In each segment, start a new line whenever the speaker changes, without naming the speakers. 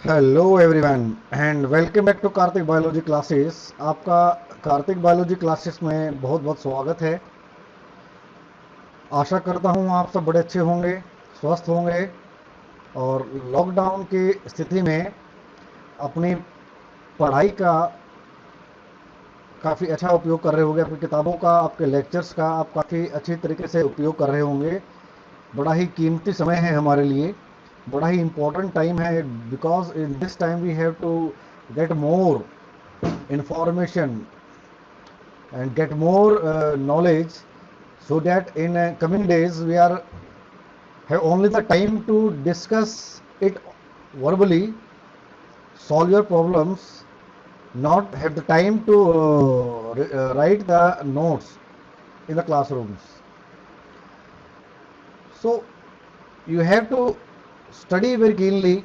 Hello everyone and welcome back to Kartik biology classes. आपका Kartik biology classes में बहुत बहुत स्वागत है। आशा करता हूँ आप सब बड़े अच्छे होंगे, स्वस्थ होंगे और लॉकडाउन की स्थिति में अपनी पढ़ाई का काफ़ी अच्छा उपयोग कर रहे होंगे। अपनी किताबों का, आपके लेक्चर्स का आप काफ़ी अच्छी तरीके से उपयोग कर रहे होंगे। बड़ा ही कीमती समय है हमारे लिए, बड़ा ही इम्पोर्टेंट टाइम है, because in this time we have to get more information and get more knowledge, so that in coming days we are have only the time to discuss it verbally, solve your problems, not have the time to write the notes in the classrooms. So you have to study very keenly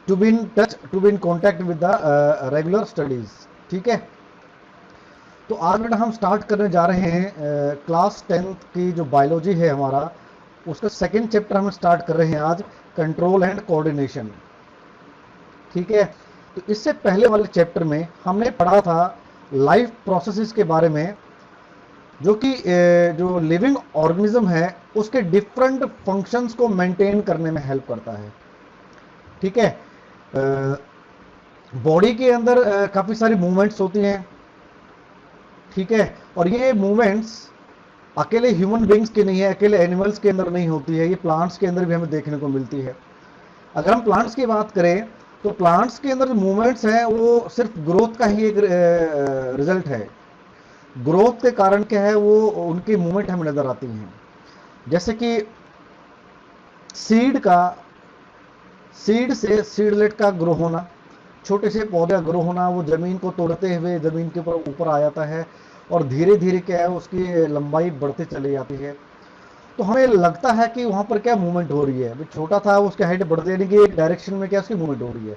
to be in touch, to be in contact with the regular studies. ठीक है, तो आज बेटा हम start करने जा रहे हैं क्लास 10th की जो बायोलॉजी है हमारा, उसका सेकंड चैप्टर हम स्टार्ट कर रहे हैं आज, कंट्रोल एंड कोऑर्डिनेशन। ठीक है, तो इससे पहले वाले चैप्टर में हमने पढ़ा था लाइफ प्रोसेसेस के बारे में, जो कि जो लिविंग ऑर्गेनिज्म है उसके डिफरेंट फंक्शंस को मेंटेन करने में हेल्प करता है। ठीक है, बॉडी के अंदर काफ़ी सारी मूवमेंट्स होती हैं। ठीक है, और ये मूवमेंट्स अकेले ह्यूमन बींग्स की नहीं है, अकेले एनिमल्स के अंदर नहीं होती है, ये प्लांट्स के अंदर भी हमें देखने को मिलती है। अगर हम प्लांट्स की बात करें तो प्लांट्स के अंदर जो मूवमेंट्स हैं वो सिर्फ ग्रोथ का ही एक रिजल्ट है। ग्रोथ के कारण क्या है, वो उनकी मूवमेंट हमें नजर आती हैं। जैसे कि सीड का, सीड से सीडलेट का ग्रो होना, छोटे से पौधे का ग्रो होना, वो जमीन को तोड़ते हुए जमीन के ऊपर आ जाता है और धीरे धीरे क्या है उसकी लंबाई बढ़ती चली जाती है। तो हमें लगता है कि वहाँ पर क्या मूवमेंट हो रही है, अभी छोटा था उसकी हाइट बढ़ती, यानी कि एक डायरेक्शन में क्या उसकी मूवमेंट हो रही है।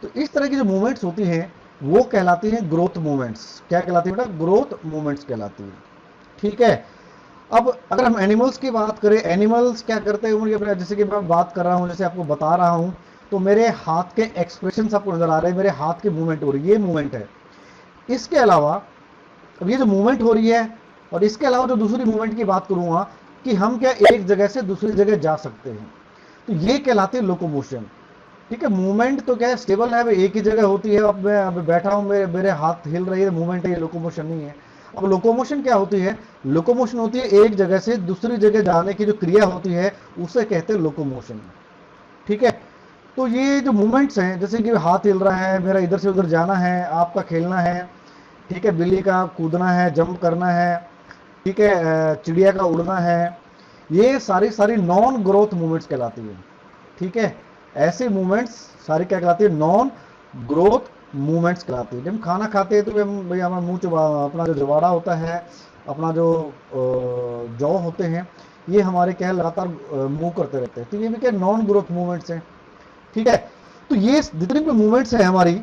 तो इस तरह की जो मूवमेंट्स होती हैं वो कहलाती हैं ग्रोथ मूवमेंट्स। क्या कहलाती है बेटा? ग्रोथ मूवमेंट्स कहलाती है। ठीक है, अब अगर हम एनिमल्स की बात करें, एनिमल्स क्या करते हैं उनके, जैसे कि मैं बात कर रहा हूँ, जैसे आपको बता रहा हूँ, तो मेरे हाथ के एक्सप्रेशन आपको नजर आ रहे हैं, मेरे हाथ की मूवमेंट हो रही है, ये मूवमेंट है। इसके अलावा अब ये जो मूवमेंट हो रही है, और इसके अलावा जो दूसरी मूवमेंट की बात करूंगा कि हम क्या एक जगह से दूसरी जगह जा सकते हैं, तो ये कहलाती है लोकोमोशन। ठीक है, मूवमेंट तो क्या है, स्टेबल है, एक ही जगह होती है। अब मैं अब बैठा हूँ, मेरे मेरे हाथ हिल रही है, मूवमेंट है, ये लोकोमोशन नहीं है। अब लोकोमोशन क्या होती है? लोकोमोशन होती है एक जगह से दूसरी जगह जाने की जो क्रिया होती है, उसे कहते हैं लोकोमोशन। ठीक है, तो ये जो मूवमेंट्स हैं, जैसे कि हाथ हिल रहा है, मेरा इधर से उधर जाना है, आपका खेलना है, ठीक है, बिल्ली का कूदना है, जंप करना है, ठीक है, चिड़िया का उड़ना है, ये सारी सारी नॉन ग्रोथ मूवमेंट्स कहलाती है। ठीक है, ऐसे मूवमेंट्स सारी क्या कहलाती है? नॉन ग्रोथ मूवमेंट्स कहलाती है। जब हम खाना खाते हैं तो हम भाई हमारा मुंह चबा, अपना जो जवाड़ा होता है, अपना जो जौ होते हैं, ये हमारे क्या है लगातार मूव करते रहते हैं, तो ये भी क्या नॉन ग्रोथ मूवमेंट्स हैं। ठीक है, तो ये जितनी भी मूवमेंट्स है हमारी,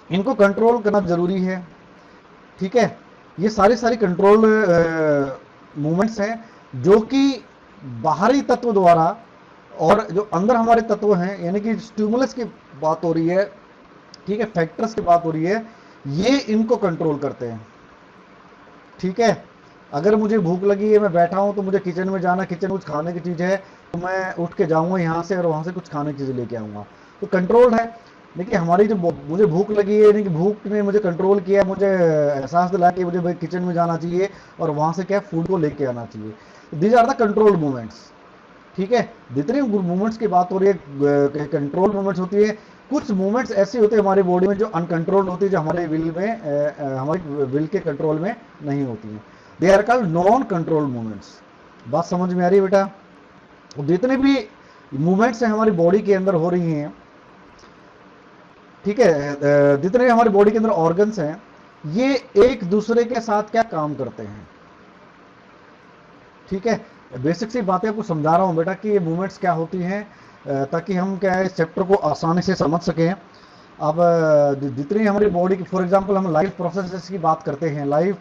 इनको कंट्रोल करना जरूरी है। ठीक है, ये सारी सारी कंट्रोल मूवमेंट्स हैं, जो कि बाहरी तत्व द्वारा और जो अंदर हमारे तत्व हैं, यानी कि स्टिमुलस की बात हो रही है, ठीक है, फैक्टर्स की बात हो रही है, ये इनको कंट्रोल करते हैं। ठीक है, अगर मुझे भूख लगी है, मैं बैठा हूं, तो मुझे किचन में जाना, किचन में कुछ खाने की चीज़ है, तो मैं उठ के जाऊंगा यहाँ से और वहाँ से कुछ खाने की चीज़ें लेके आऊँगा, तो कंट्रोल है। देखिए हमारी जो मुझे भूख लगी है, यानी कि भूख ने मुझे कंट्रोल किया, मुझे एहसास दिला कि मुझे भाई किचन में जाना चाहिए और वहाँ से क्या फूड को लेके आना चाहिए। These are the control movements. ठीक है, जितनी मूवमेंट्स की बात हो रही है कंट्रोल मूवमेंट्स होती है। कुछ मूवमेंट्स ऐसी होती है हमारी बॉडी में जो अनकंट्रोल्ड होती है, जो हमारे विल में हमारी विल के कंट्रोल में नहीं होती हैं। They are called non control movements. बात समझ में आ रही है बेटा? जितने भी मूवमेंट्स हैं हमारी बॉडी के अंदर हो रही हैं, ठीक है, जितने भी हमारी बॉडी के अंदर ऑर्गन्स हैं, ये एक दूसरे के साथ क्या काम करते हैं। ठीक है, बेसिक सी बातें आपको समझा रहा हूं बेटा कि ये मूवमेंट्स क्या होती हैं, ताकि हम क्या है इस चैप्टर को आसानी से समझ सकें। अब जितनी हमारी बॉडी की, फॉर एग्जांपल हम लाइफ प्रोसेसेस की बात करते हैं, लाइफ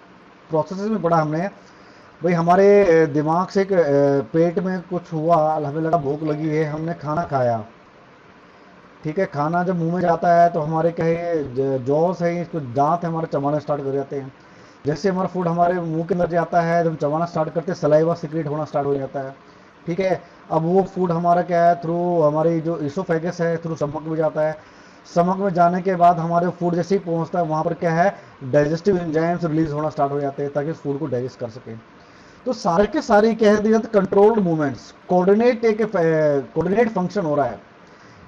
प्रोसेसेस में पढ़ा हमने भाई हमारे दिमाग से पेट में कुछ हुआ, हमें लगा भूख लगी है, हमने खाना खाया, ठीक है। खाना जब मुंह में जाता है तो हमारे क्या है, जॉस है, इसको दांत है, हमारे चबाना स्टार्ट कर जाते हैं। जैसे हमारा फूड हमारे मुंह के अंदर जाता है, जब हम चबाना स्टार्ट करते हैं, सलाइवा सिक्रेट होना स्टार्ट हो जाता है, ठीक है। अब वो फूड हमारा क्या है, थ्रू हमारी जो इसोफेगस है, थ्रू स्टमक में जाता है। स्टमक में जाने के बाद हमारे फूड जैसे ही पहुंचता है, वहां पर क्या है, डाइजेस्टिव एंजाइम्स रिलीज होना स्टार्ट हो जाते हैं, ताकि उस फूड को डाइजेस्ट कर सके। तो सारे के सारे कह दिए जाते कंट्रोल्ड मूवमेंट्स, कोऑर्डिनेट फंक्शन हो रहा है,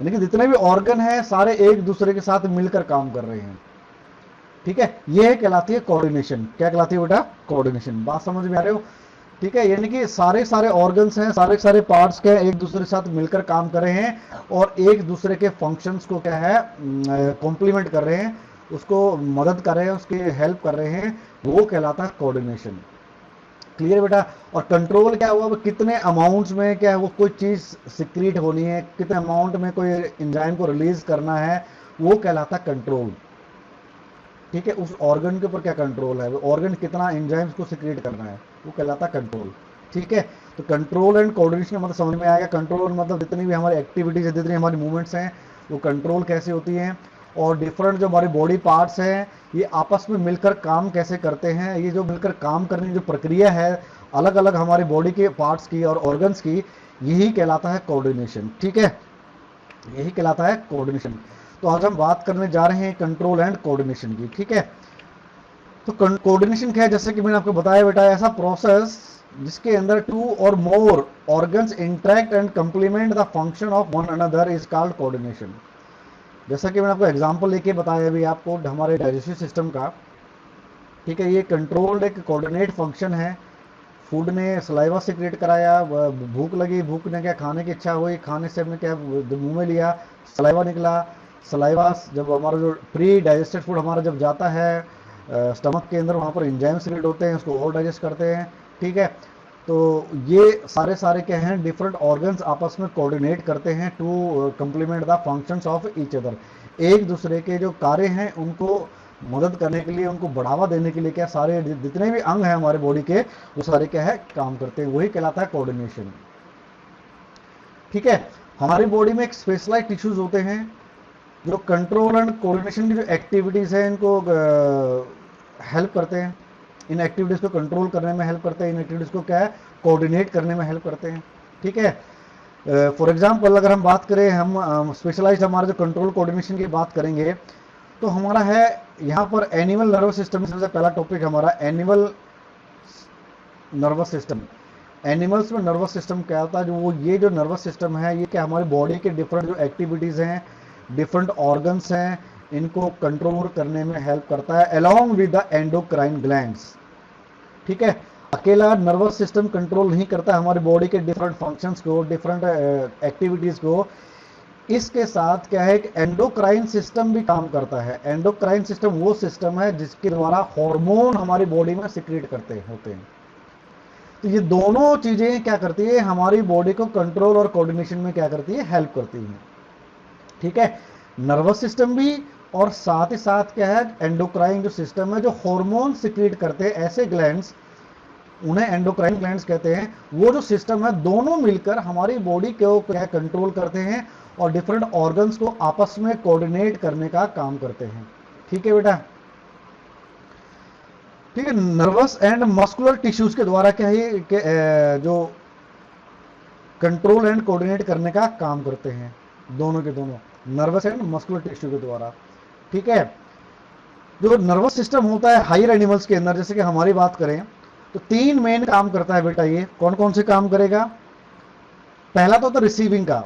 यानी कि जितने भी ऑर्गन हैं सारे एक दूसरे के साथ मिलकर काम कर रहे हैं, ठीक है। ये कहलाती है कोऑर्डिनेशन। क्या कहलाती है बेटा? कोऑर्डिनेशन। बात समझ में आ रहे हो? ठीक है, यानी कि सारे सारे ऑर्गन्स हैं, सारे सारे पार्ट्स के एक दूसरे के साथ मिलकर काम कर रहे हैं और एक दूसरे के फंक्शंस को क्या है, कॉम्प्लीमेंट कर रहे हैं, उसको मदद कर रहे हैं, उसकी हेल्प कर रहे हैं, वो कहलाता है कोऑर्डिनेशन। क्लियर बेटा? और कंट्रोल क्या हुआ, कितने अमाउंट्स में क्या है वो कोई चीज सिक्रीट होनी है, कितने अमाउंट में कोई एंजाइम को रिलीज करना है, वो कहलाता है कंट्रोल, ठीक है। उस ऑर्गन के ऊपर क्या कंट्रोल है, वो ऑर्गन कितना एंजाइम्स को सिक्रीट करना है, वो कहलाता है कंट्रोल, ठीक है। तो कंट्रोल एंड कोऑर्डिनेशन का मतलब समझ में आएगा। कंट्रोल मतलब जितनी भी हमारी एक्टिविटीज है, जितनी हमारी मूवमेंट्स हैं, वो कंट्रोल कैसे होती हैं, और डिफरेंट जो हमारे बॉडी पार्ट्स हैं ये आपस में मिलकर काम कैसे करते हैं। ये जो मिलकर काम करने की जो प्रक्रिया है अलग अलग हमारी बॉडी के पार्ट्स की और ऑर्गन्स की, यही कहलाता है कोऑर्डिनेशन, ठीक है। यही कहलाता है कोऑर्डिनेशन। तो आज हम बात करने जा रहे हैं कंट्रोल एंड कोऑर्डिनेशन की, ठीक है। तो कोऑर्डिनेशन क्या है, जैसे कि मैंने आपको बताया बेटा, ऐसा प्रोसेस जिसके अंदर टू और more organs interact and complement the function of one another is called coordination. जैसा कि मैंने आपको एग्जांपल लेके बताया अभी आपको हमारे डाइजेस्टिव सिस्टम का, ठीक है। ये कंट्रोल्ड एक कोऑर्डिनेट फंक्शन है। फूड ने सलाइवा सिक्रेट कराया, भूख लगी, भूख ने क्या, खाने की इच्छा हुई, खाने से हमने क्या मुंह में लिया, सलाइवा निकला। सलाइवा जब हमारा जो प्री डाइजेस्टेड फूड हमारा जब जाता है स्टमक के अंदर, वहाँ पर एंजाइम सिक्रेट होते हैं, उसको और डाइजेस्ट करते हैं, ठीक है। तो ये सारे सारे क्या हैं, डिफरेंट ऑर्गन्स आपस में कोऑर्डिनेट करते हैं to complement the functions of each other. एक दूसरे के जो कार्य हैं उनको मदद करने के लिए, उनको बढ़ावा देने के लिए क्या, सारे जितने भी अंग हैं हमारे बॉडी के, वो सारे क्या है, काम करते हैं, वही कहलाता है कोऑर्डिनेशन, ठीक है। हमारी बॉडी में एक स्पेशलाइज्ड टिश्यूज होते हैं जो कंट्रोल एंड कोऑर्डिनेशन की जो एक्टिविटीज है इनको हेल्प करते हैं, इन एक्टिविटीज को कंट्रोल करने में हेल्प करते हैं, इन एक्टिविटीज को क्या है, कोऑर्डिनेट करने में हेल्प करते हैं, ठीक है। फॉर एग्जांपल अगर हम बात करें, हम स्पेशलाइज्ड हमारे जो कंट्रोल कोऑर्डिनेशन की बात करेंगे, तो हमारा है यहाँ पर एनिमल नर्वस सिस्टम। सबसे पहला टॉपिक हमारा एनिमल नर्वस सिस्टम। एनिमल्स में नर्वस सिस्टम क्या होता है, जो वो ये जो नर्वस सिस्टम है ये क्या हमारी बॉडी के डिफरेंट जो एक्टिविटीज हैं, डिफरेंट ऑर्गन्स हैं, इनको कंट्रोल करने में हेल्प करता है along with the endocrine glands, ठीक है। अकेला नर्वस सिस्टम कंट्रोल नहीं करता हमारी बॉडी के डिफरेंट फंक्शंस को, डिफरेंट एक्टिविटीज को, इसके साथ क्या है, एक एंडोक्राइन सिस्टम भी काम करता है। एंडोक्राइन सिस्टम वो सिस्टम है जिसके द्वारा हार्मोन हमारी बॉडी में सिक्रीट करते होते हैं। तो ये दोनों चीजें क्या करती है, हमारी बॉडी को कंट्रोल और कोऑर्डिनेशन में क्या करती है, हेल्प करती है, ठीक है। नर्वस सिस्टम भी, और साथ ही साथ क्या है, एंडोक्राइन जो सिस्टम है, जो हार्मोन सिक्रीट करते हैं, ऐसे ग्लैंड्स, उन्हें एंडोक्राइन ग्लैंड्स कहते हैं। वो जो सिस्टम है दोनों मिलकर हमारी बॉडी को क्या कंट्रोल करते हैं और डिफरेंट ऑर्गन्स को आपस में कोऑर्डिनेट करने का काम करते हैं, ठीक है बेटा। ठीक है, नर्वस एंड मस्कुलर टिश्यूज के द्वारा क्या है, जो कंट्रोल एंड कोऑर्डिनेट करने का काम करते हैं, दोनों के दोनों, नर्वस एंड मस्कुलर टिश्यू के द्वारा, ठीक है। जो नर्वस सिस्टम होता है हायर एनिमल्स के अंदर, जैसे कि हमारी बात करें, तो तीन मेन काम करता है बेटा। ये कौन कौन से काम करेगा? पहला तो होता है रिसीविंग का।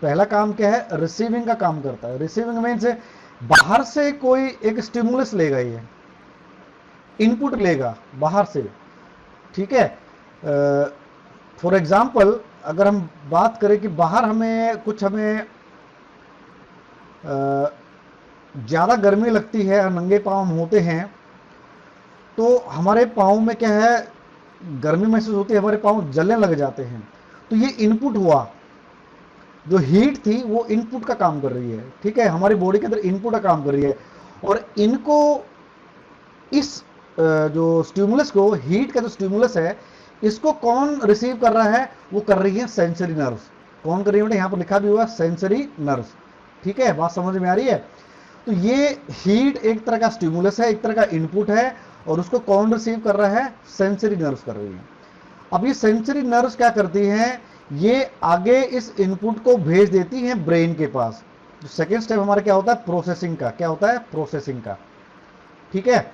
पहला काम क्या है, रिसीविंग का काम करता है। रिसीविंग मीन्स बाहर से कोई एक स्टिमुलस लेगा, ये इनपुट लेगा बाहर से, ठीक है। फॉर एग्जाम्पल अगर हम बात करें कि बाहर हमें कुछ, हमें ज़्यादा गर्मी लगती है और नंगे पाँव हम होते हैं, तो हमारे पाँव में क्या है, गर्मी महसूस होती है, हमारे पाँव जलने लग जाते हैं। तो ये इनपुट हुआ, जो हीट थी वो इनपुट का काम कर रही है, ठीक है, हमारी बॉडी के अंदर इनपुट का काम कर रही है। और इनको इस जो स्टिमुलस को, हीट का जो स्टिमुलस है, इसको कौन रिसीव कर रहा है? वो कर रही है सेंसरी नर्व्स। कौन कर रही है? यहाँ पर लिखा भी हुआ सेंसरी नर्व्स। ठीक है, बात समझ में आ रही है? तो ये हीट एक तरह का स्टिमुलस है, एक तरह का इनपुट है, और उसको कौन रिसीव कर रहा है? सेंसरी नर्व्स कर रही है। अब ये सेंसरी नर्व्स क्या करती हैं? ये आगे इस इनपुट को भेज देती हैं ब्रेन के पास। जो सेकेंड स्टेप हमारा क्या होता है? प्रोसेसिंग का। क्या होता है? प्रोसेसिंग का। ठीक है,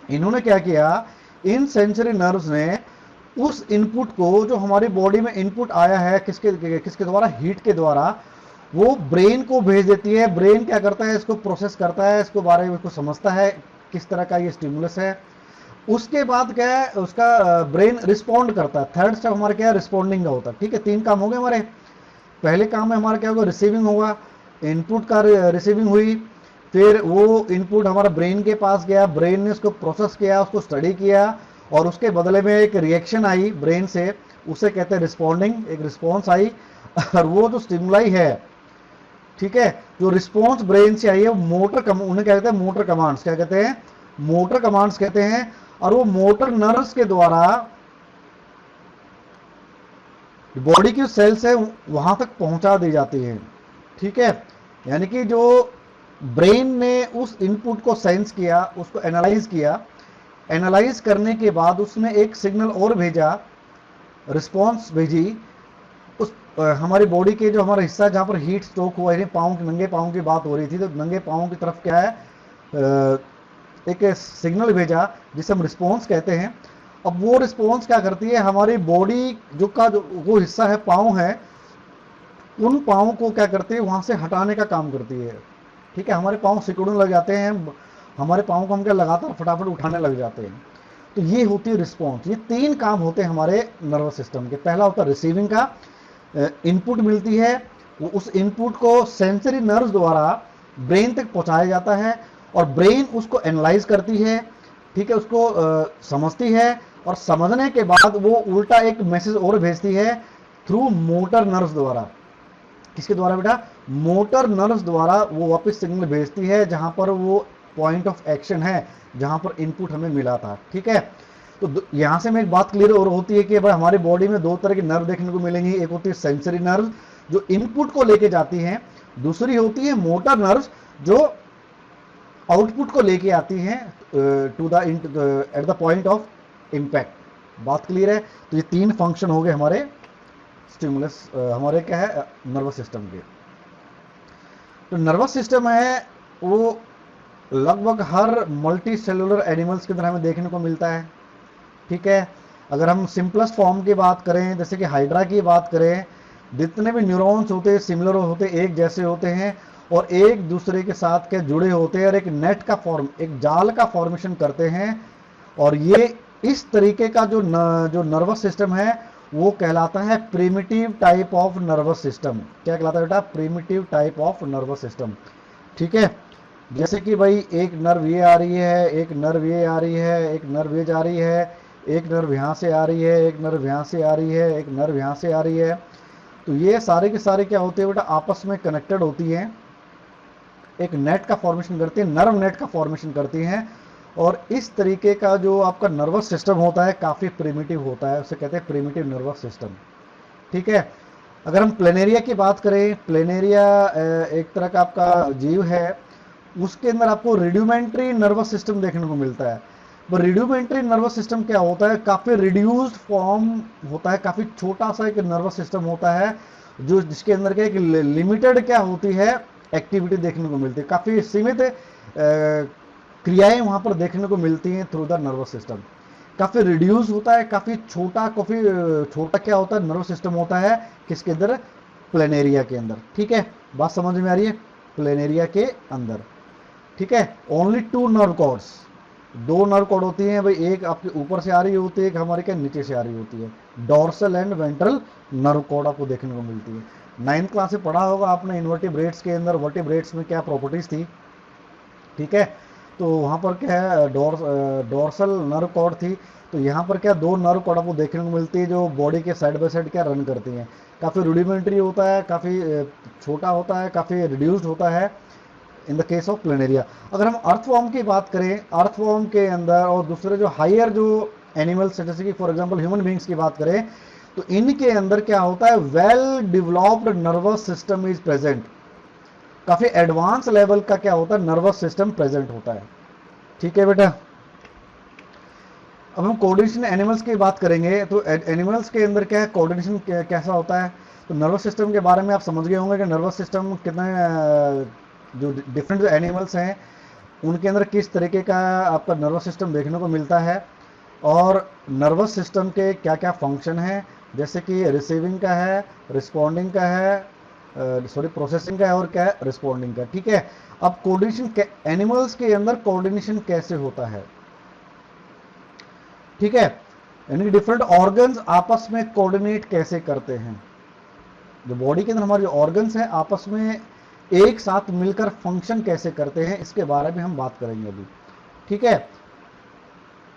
इन्होंने क्या किया, इन सेंसरी नर्व्स ने उस इनपुट को, जो हमारी बॉडी में इनपुट आया है किसके द्वारा? हीट के द्वारा, वो ब्रेन को भेज देती है। ब्रेन क्या करता है? इसको प्रोसेस करता है, इसको बारे में इसको समझता है किस तरह का ये स्टिमुलस है। उसके बाद क्या है, उसका ब्रेन रिस्पॉन्ड करता है। थर्ड स्टेप हमारा क्या है? रिस्पॉन्डिंग का होता है। ठीक है, 3 काम हो गए हमारे। पहले काम में हमारा क्या होगा? रिसीविंग होगा, इनपुट का रिसीविंग हुई, फिर वो इनपुट हमारा ब्रेन के पास गया, ब्रेन ने उसको प्रोसेस किया, उसको स्टडी किया, और उसके बदले में एक रिएक्शन आई ब्रेन से, उसे कहते हैं रिस्पॉन्डिंग, एक रिस्पॉन्स आई। और वो जो स्टिमुलाई है, ठीक है, जो रिस्पॉन्स ब्रेन से आई है, मोटर उन्हें क्या कहते हैं? Motor commands. क्या कहते हैं? मोटर कमांड्स कहते हैं। और वो मोटर नर्व्स के द्वारा बॉडी की सेल्स है वहां तक पहुंचा दी जाती है। ठीक है, यानी कि जो ब्रेन ने उस इनपुट को सेंस किया, उसको एनालाइज किया, एनालाइज करने के बाद उसने एक सिग्नल और भेजा, रिस्पॉन्स भेजी उस हमारी बॉडी के जो हमारा हिस्सा जहां पर हीट स्ट्रोक हुआ है, पाँव, नंगे पाँव की बात हो रही थी, तो नंगे पाँव की तरफ क्या है? एक सिग्नल भेजा जिसे हम रिस्पॉन्स कहते हैं। अब वो रिस्पॉन्स क्या करती है? हमारी बॉडी जो वो हिस्सा है, पाँव है, उन पाँव को क्या करती है? वहां से हटाने का काम करती है। ठीक है, हमारे पाँव सिकुड़ने लग जाते हैं, हमारे पाँव को हम क्या लगातार फटाफट उठाने लग जाते हैं। तो ये होती है रिस्पॉन्स। ये 3 काम होते हैं हमारे नर्वस सिस्टम के। पहला होता है रिसीविंग का, इनपुट मिलती है, उस इनपुट को सेंसरी नर्व्स द्वारा ब्रेन तक पहुंचाया जाता है, और ब्रेन उसको एनालाइज करती है। ठीक है, उसको समझती है, और समझने के बाद वो उल्टा एक मैसेज और भेजती है थ्रू मोटर नर्व्स द्वारा। किसके द्वारा बेटा? मोटर नर्व्स द्वारा वो वापस सिग्नल भेजती है जहां पर वो पॉइंट ऑफ एक्शन है, जहां पर इनपुट हमें मिला था। ठीक है, तो यहां से में एक बात क्लियर और होती है कि भाई हमारी बॉडी में 2 तरह की नर्व देखने को मिलेंगी। एक होती है सेंसरी नर्व जो इनपुट को लेके जाती है, दूसरी होती है मोटर नर्व जो आउटपुट को लेके आती हैं to the at the point of impact. बात क्लियर है? तो ये 3 फंक्शन हो गए हमारे स्टिमुलस, हमारे क्या है? नर्वस सिस्टम के। तो नर्वस सिस्टम है वो लगभग हर मल्टी सेलुलर एनिमल्स के अंदर हमें देखने को मिलता है। ठीक है, अगर हम सिंपलेस्ट फॉर्म की बात करें, जैसे कि हाइड्रा की बात करें, जितने भी न्यूरॉन्स होते हैं सिमिलर होते, एक जैसे होते हैं, और एक दूसरे के साथ के जुड़े होते हैं, और एक नेट का फॉर्म, एक जाल का फॉर्मेशन करते हैं। और ये इस तरीके का जो नर्वस सिस्टम है वो कहलाता है primitive type of nervous system. क्या कहलाता है बेटा? Primitive type of nervous system. ठीक है, जैसे कि भाई एक नर्व ये आ रही है, एक नर्व ये आ रही है, एक नर्व ये जा रही है, एक नर्व यहाँ से आ रही है, एक नर्व यहाँ से आ रही है, एक नर्व यहाँ से आ रही है। तो ये सारे के सारे क्या होते हैं बेटा? आपस में कनेक्टेड होती हैं, एक नेट का फॉर्मेशन करती है, नर्व नेट का फॉर्मेशन करती हैं। और इस तरीके का जो आपका नर्वस सिस्टम होता है काफ़ी प्रिमिटिव होता है, उसे कहते हैं प्रिमिटिव नर्वस सिस्टम। ठीक है, अगर हम प्लेनेरिया की बात करें, प्लेनेरिया एक तरह का आपका जीव है, उसके अंदर आपको रिड्यूमेंट्री नर्वस सिस्टम देखने को मिलता है। वो रिड्यूमेंट्री नर्वस सिस्टम क्या होता है? काफ़ी रिड्यूस्ड फॉर्म होता है, काफ़ी छोटा सा एक नर्वस सिस्टम होता है, जो जिसके अंदर क्या एक लिमिटेड क्या होती है? एक्टिविटी देखने को मिलती है, काफ़ी सीमित क्रियाएं वहां पर देखने को मिलती हैं थ्रू द नर्वस सिस्टम। काफ़ी रिड्यूस होता है, काफ़ी छोटा क्या होता है? नर्वस सिस्टम होता है किसके अंदर? प्लेनेरिया के अंदर। ठीक है, बात समझ में आ रही है? प्लेनेरिया के अंदर। ठीक है, only 2 nerve cords, 2 nerve cord होती हैं भाई, एक आपके ऊपर से आ रही होती है, एक हमारे क्या नीचे से आ रही होती है। Dorsal and ventral nerve cord आपको देखने को मिलती है। 9th क्लास से पढ़ा होगा आपने इन्वर्टिब्रेट्स के अंदर, वर्टिब्रेट्स में क्या प्रॉपर्टीज थी। ठीक है, तो वहाँ पर क्या है? डोर्सल नर्व कॉर्ड थी। तो यहाँ पर क्या 2 नर्व कॉर्ड आपको देखने को मिलती है जो बॉडी के साइड बाय साइड क्या रन करती हैं। काफ़ी रूडिमेंट्री होता है, काफ़ी छोटा होता है, काफ़ी रिड्यूस्ड होता है। In the case of planaria. अगर हम अर्थवॉर्म की बात करें, अर्थवॉर्म के अंदर और दूसरे जो हायर जो एनिमल्स जैसे कि फॉर एग्जांपल ह्यूमन बींग्स की बात करें, तो इनके अंदर क्या होता है, well developed nervous system is present. काफी एडवांस लेवल का क्या होता है, नर्वस सिस्टम प्रेजेंट होता है। ठीक है बेटा। अब हम कोऑर्डिनेशन एनिमल्स की बात करेंगे, तो एनिमल्स के अंदर क्या है, कोऑर्डिनेशन कैसा होता है। तो नर्वस सिस्टम के बारे में आप समझ गए होंगे कि नर्वस सिस्टम कितने जो डिफरेंट जो एनिमल्स हैं उनके अंदर किस तरीके का आपका नर्वस सिस्टम देखने को मिलता है, और नर्वस सिस्टम के क्या क्या फंक्शन हैं, जैसे कि रिसीविंग का है, रिस्पॉन्डिंग का है, सॉरी प्रोसेसिंग का है, और क्या है, रिस्पॉन्डिंग का। ठीक है। अब कोऑर्डिनेशन एनिमल्स के अंदर कोऑर्डिनेशन कैसे होता है, ठीक है, यानी कि डिफरेंट ऑर्गन्स आपस में कोऑर्डिनेट कैसे करते हैं, जो बॉडी के अंदर हमारे जो ऑर्गन्स हैं आपस में एक साथ मिलकर फंक्शन कैसे करते हैं, इसके बारे में हम बात करेंगे अभी। ठीक है।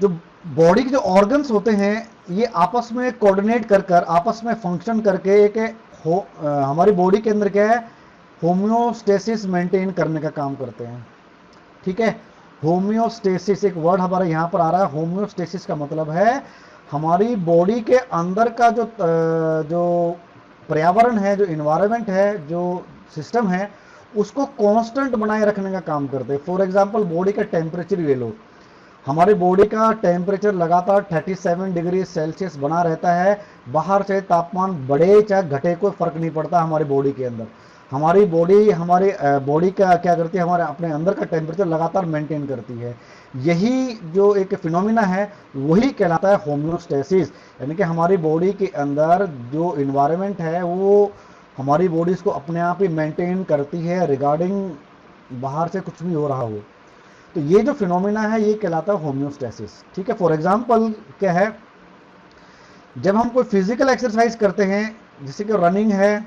जो बॉडी के जो ऑर्गन्स होते हैं ये आपस में कोऑर्डिनेट कर कर आपस में फंक्शन करके एक हमारी बॉडी के अंदर क्या है, होम्योस्टेसिस मेंटेन करने का काम करते हैं। ठीक है। होम्योस्टेसिस एक वर्ड हमारा यहां पर आ रहा है। होम्योस्टेसिस का मतलब है हमारी बॉडी के अंदर का जो पर्यावरण है, जो इन्वायरमेंट है, जो सिस्टम है, उसको कांस्टेंट बनाए रखने का काम करते हैं। फॉर एग्जांपल बॉडी का टेम्परेचर ले लो, हमारी बॉडी का टेम्परेचर लगातार 37 डिग्री सेल्सियस बना रहता है। बाहर चाहे तापमान बढ़े चाहे घटे कोई फर्क नहीं पड़ता हमारी बॉडी के अंदर। हमारी बॉडी का क्या करती है, हमारे अपने अंदर का टेम्परेचर लगातार मेंटेन करती है। यही जो एक फिनोमिना है वही कहलाता है होम्योस्टेसिस, यानी कि हमारी बॉडी के अंदर जो इन्वायरमेंट है वो हमारी बॉडी को अपने आप ही मेंटेन करती है रिगार्डिंग बाहर से कुछ भी हो रहा हो। तो ये जो फिनोमिना है ये कहलाता है होम्योस्टेसिस। ठीक है। फॉर एग्जांपल क्या है, जब हम कोई फिजिकल एक्सरसाइज करते हैं, जैसे कि रनिंग है,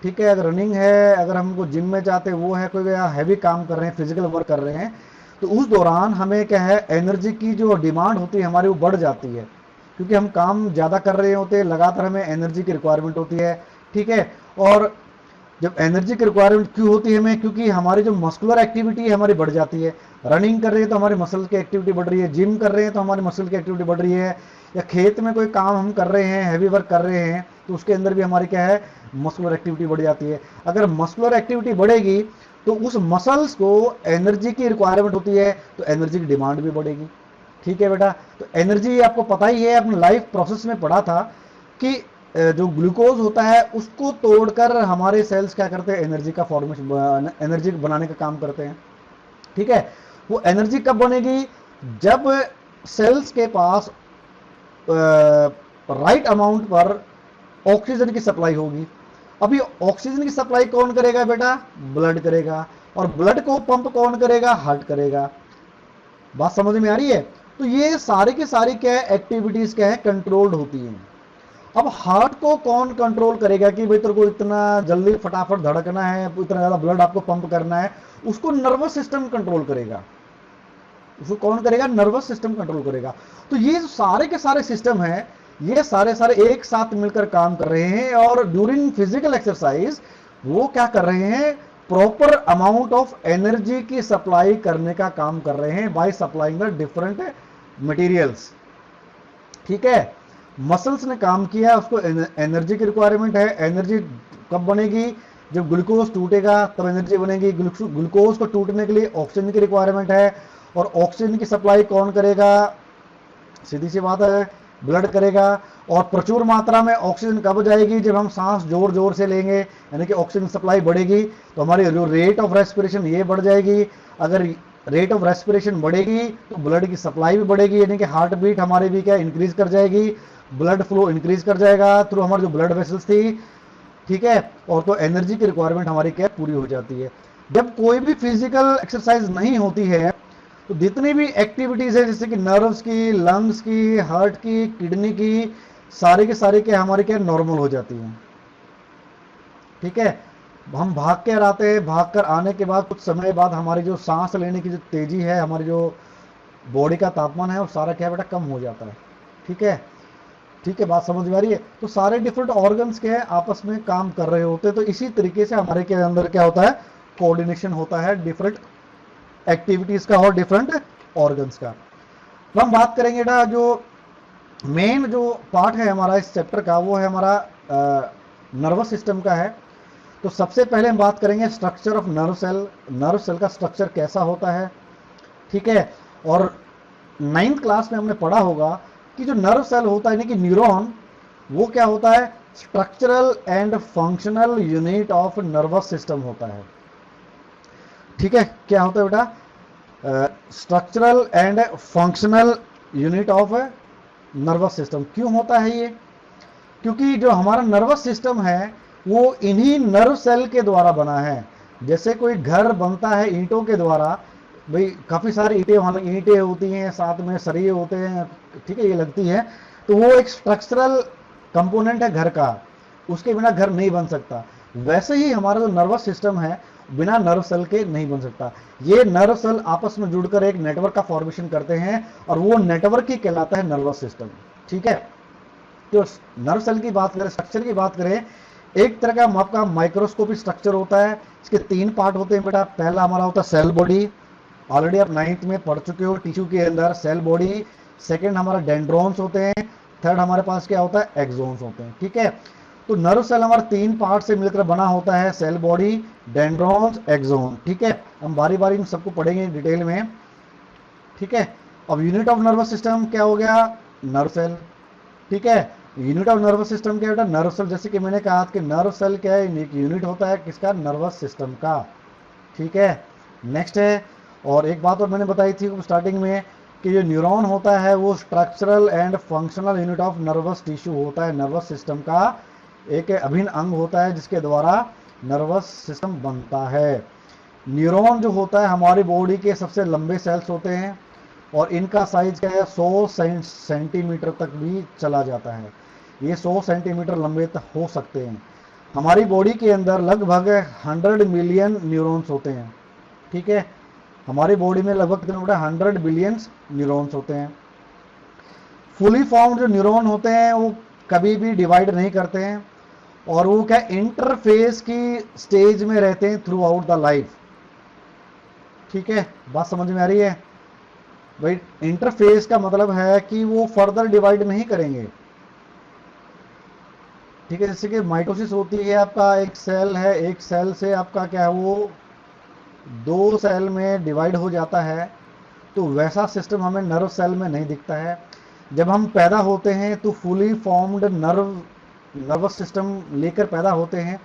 ठीक है, अगर रनिंग है, अगर हमको जिम में जाते हैं, वो है कोई हैवी काम कर रहे हैं, फिजिकल वर्क कर रहे हैं, तो उस दौरान हमें क्या है, एनर्जी की जो डिमांड होती है हमारी वो बढ़ जाती है, क्योंकि हम काम ज़्यादा कर रहे होते हैं, लगातार हमें एनर्जी की रिक्वायरमेंट होती है। ठीक है। और जब एनर्जी की रिक्वायरमेंट क्यों होती है हमें, क्योंकि हमारी जो मस्कुलर एक्टिविटी है हमारी बढ़ जाती है। रनिंग कर रहे हैं तो हमारी मसल की एक्टिविटी बढ़ रही है, जिम कर रहे हैं तो हमारी मसल की एक्टिविटी बढ़ रही है, या खेत में कोई काम हम कर रहे हैं, हैवी वर्क कर रहे हैं, तो उसके अंदर भी हमारी क्या है, मस्कुलर एक्टिविटी बढ़ जाती है। अगर मस्कुलर एक्टिविटी बढ़ेगी तो उस मसल्स को एनर्जी की रिक्वायरमेंट होती है, तो एनर्जी की डिमांड भी बढ़ेगी। ठीक है बेटा। तो एनर्जी आपको पता ही है, अपने लाइफ प्रोसेस में पढ़ा था कि जो ग्लूकोज होता है उसको तोड़कर हमारे सेल्स क्या करते हैं, एनर्जी का फॉर्मेशन, एनर्जी बनाने का काम करते हैं। ठीक है। वो एनर्जी कब बनेगी, जब सेल्स के पास राइट अमाउंट पर ऑक्सीजन की सप्लाई होगी। अभी ऑक्सीजन की सप्लाई कौन करेगा बेटा, ब्लड करेगा, और ब्लड को पंप कौन करेगा, हार्ट करेगा। बात समझ में आ रही है। तो ये सारे के सारे क्या है, एक्टिविटीज क्या है, कंट्रोल्ड होती हैं। अब हार्ट को कौन कंट्रोल करेगा कि भाई तेरे को इतना जल्दी फटाफट धड़कना है, इतना ज्यादा ब्लड आपको पंप करना है, उसको नर्वस सिस्टम कंट्रोल करेगा। उसको कौन करेगा, नर्वस सिस्टम कंट्रोल करेगा। तो ये जो सारे के सारे सिस्टम हैं ये सारे सारे एक साथ मिलकर काम कर रहे हैं, और ड्यूरिंग फिजिकल एक्सरसाइज वो क्या कर रहे हैं, प्रॉपर अमाउंट ऑफ एनर्जी की सप्लाई करने का काम कर रहे हैं by supplying the different materials. ठीक है। मसल्स ने काम किया, उसको एनर्जी की रिक्वायरमेंट है। एनर्जी कब बनेगी, जब ग्लूकोज टूटेगा तब एनर्जी बनेगी। ग्लूकोज को टूटने के लिए ऑक्सीजन की रिक्वायरमेंट है, और ऑक्सीजन की सप्लाई कौन करेगा, सीधी सी बात है, ब्लड करेगा। और प्रचुर मात्रा में ऑक्सीजन कब जाएगी, जब हम सांस जोर जोर से लेंगे, यानी कि ऑक्सीजन सप्लाई बढ़ेगी, तो हमारी जो रेट ऑफ रेस्पिरेशन ये बढ़ जाएगी। अगर रेट ऑफ रेस्पिरेशन बढ़ेगी तो ब्लड की सप्लाई भी बढ़ेगी, यानी कि हार्ट बीट हमारी भी क्या इंक्रीज कर जाएगी, ब्लड फ्लो इंक्रीज कर जाएगा थ्रू हमारी जो ब्लड वेसल्स थी। ठीक है। और तो एनर्जी की रिक्वायरमेंट हमारी क्या पूरी हो जाती है। जब कोई भी फिजिकल एक्सरसाइज नहीं होती है तो जितनी भी एक्टिविटीज है, जैसे कि नर्व्स की, लंग्स की, हार्ट की, किडनी की, सारे के सारे क्या हमारे क्या नॉर्मल हो जाती हैं। ठीक है। हम भाग कर आते हैं, भाग कर आने के बाद कुछ समय बाद हमारी जो सांस लेने की जो तेजी है, हमारी जो बॉडी का तापमान है, वो सारा क्या बेटा कम हो जाता है। ठीक है। ठीक है, बात समझ में आ रही है। तो सारे डिफरेंट ऑर्गन्स के आपस में काम कर रहे होते हैं। तो इसी तरीके से हमारे के अंदर क्या होता है, कोऑर्डिनेशन होता है डिफरेंट एक्टिविटीज का और डिफरेंट ऑर्गन्स का। तो हम बात करेंगे बेटा जो मेन जो पार्ट है हमारा इस चैप्टर का वो है हमारा नर्वस सिस्टम का है। तो सबसे पहले हम बात करेंगे structure of nerve cell. Nerve cell का स्ट्रक्चर कैसा होता है, ठीक है। और 9th क्लास में हमने पढ़ा होगा कि जो नर्व सेल होता है यानी कि न्यूरॉन, वो क्या होता है, structural and functional unit of nervous system होता है, ठीक है। क्या होता है बेटा, structural and functional unit of nervous system. क्यों होता है ये, क्योंकि जो हमारा नर्वस सिस्टम है वो इन्हीं नर्व सेल के द्वारा बना है। जैसे कोई घर बनता है ईंटों के द्वारा, भाई काफ़ी सारी ईंटें वहाँ ईंटें होती हैं, साथ में सरिये होते हैं, ठीक है, ये लगती है, तो वो एक स्ट्रक्चरल कंपोनेंट है घर का, उसके बिना घर नहीं बन सकता। वैसे ही हमारा जो नर्वस सिस्टम है बिना नर्व सेल के नहीं बन सकता। ये नर्व सेल आपस में जुड़कर एक नेटवर्क का फॉर्मेशन करते हैं और वो नेटवर्क ही कहलाता है नर्वस सिस्टम, ठीक है। तो नर्व सेल की बात करें, स्ट्रक्चर की बात करें, एक तरह का आपका माइक्रोस्कोपिक स्ट्रक्चर होता है। इसके 3 पार्ट होते हैं बेटा। पहला हमारा होता है सेल बॉडी, ऑलरेडी आप 9th में पढ़ चुके हो, टिश्यू के अंदर सेल बॉडी। सेकंड हमारा डेंड्रॉन्स होते हैं। थर्ड हमारे पास क्या होता है, एक्सोन्स होते हैं, ठीक है। तो नर्व सेल हमारा 3 पार्ट से मिलकर बना होता है, सेल बॉडी, डेंड्रॉन्स, एक्सोन, ठीक है। हम बारी बारी इन सबको पढ़ेंगे डिटेल में, ठीक है। अब यूनिट ऑफ नर्वस सिस्टम क्या हो गया, नर्व सेल, ठीक है। यूनिट ऑफ नर्वस सिस्टम क्या बेटा, नर्व सेल। जैसे कि मैंने कहा कि नर्व सेल क्या है, एक यूनिट होता है किसका, नर्वस सिस्टम का, ठीक है। नेक्स्ट है, और एक बात और मैंने बताई थी स्टार्टिंग में कि जो न्यूरॉन होता है वो structural and functional unit of nervous tissue होता है, नर्वस सिस्टम का एक अभिन्न अंग होता है जिसके द्वारा नर्वस सिस्टम बनता है। न्यूरॉन जो होता है हमारी बॉडी के सबसे लंबे सेल्स होते हैं और इनका साइज क्या है, 100 सेंटीमीटर तक भी चला जाता है। ये 100 सेंटीमीटर लंबे तक हो सकते हैं। हमारी बॉडी के अंदर लगभग 100 मिलियन न्यूरॉन्स होते हैं, ठीक है। हमारी बॉडी में लगभग कितने होते हैं, 100 बिलियन न्यूरॉन्स होते हैं। फुली फॉर्म्ड जो न्यूरॉन होते हैं वो कभी भी डिवाइड नहीं करते हैं और वो क्या इंटरफेस की स्टेज में रहते हैं थ्रू आउट द लाइफ, ठीक है। बात समझ में आ रही है भाई। इंटरफेस का मतलब है कि वो फर्दर डिवाइड नहीं करेंगे, ठीक है। जैसे कि माइटोसिस होती है, आपका एक सेल है, एक सेल से आपका क्या है वो 2 सेल में डिवाइड हो जाता है, तो वैसा सिस्टम हमें नर्व सेल में नहीं दिखता है। जब हम पैदा होते हैं तो फुली फॉर्म्ड नर्वस सिस्टम लेकर पैदा होते हैं।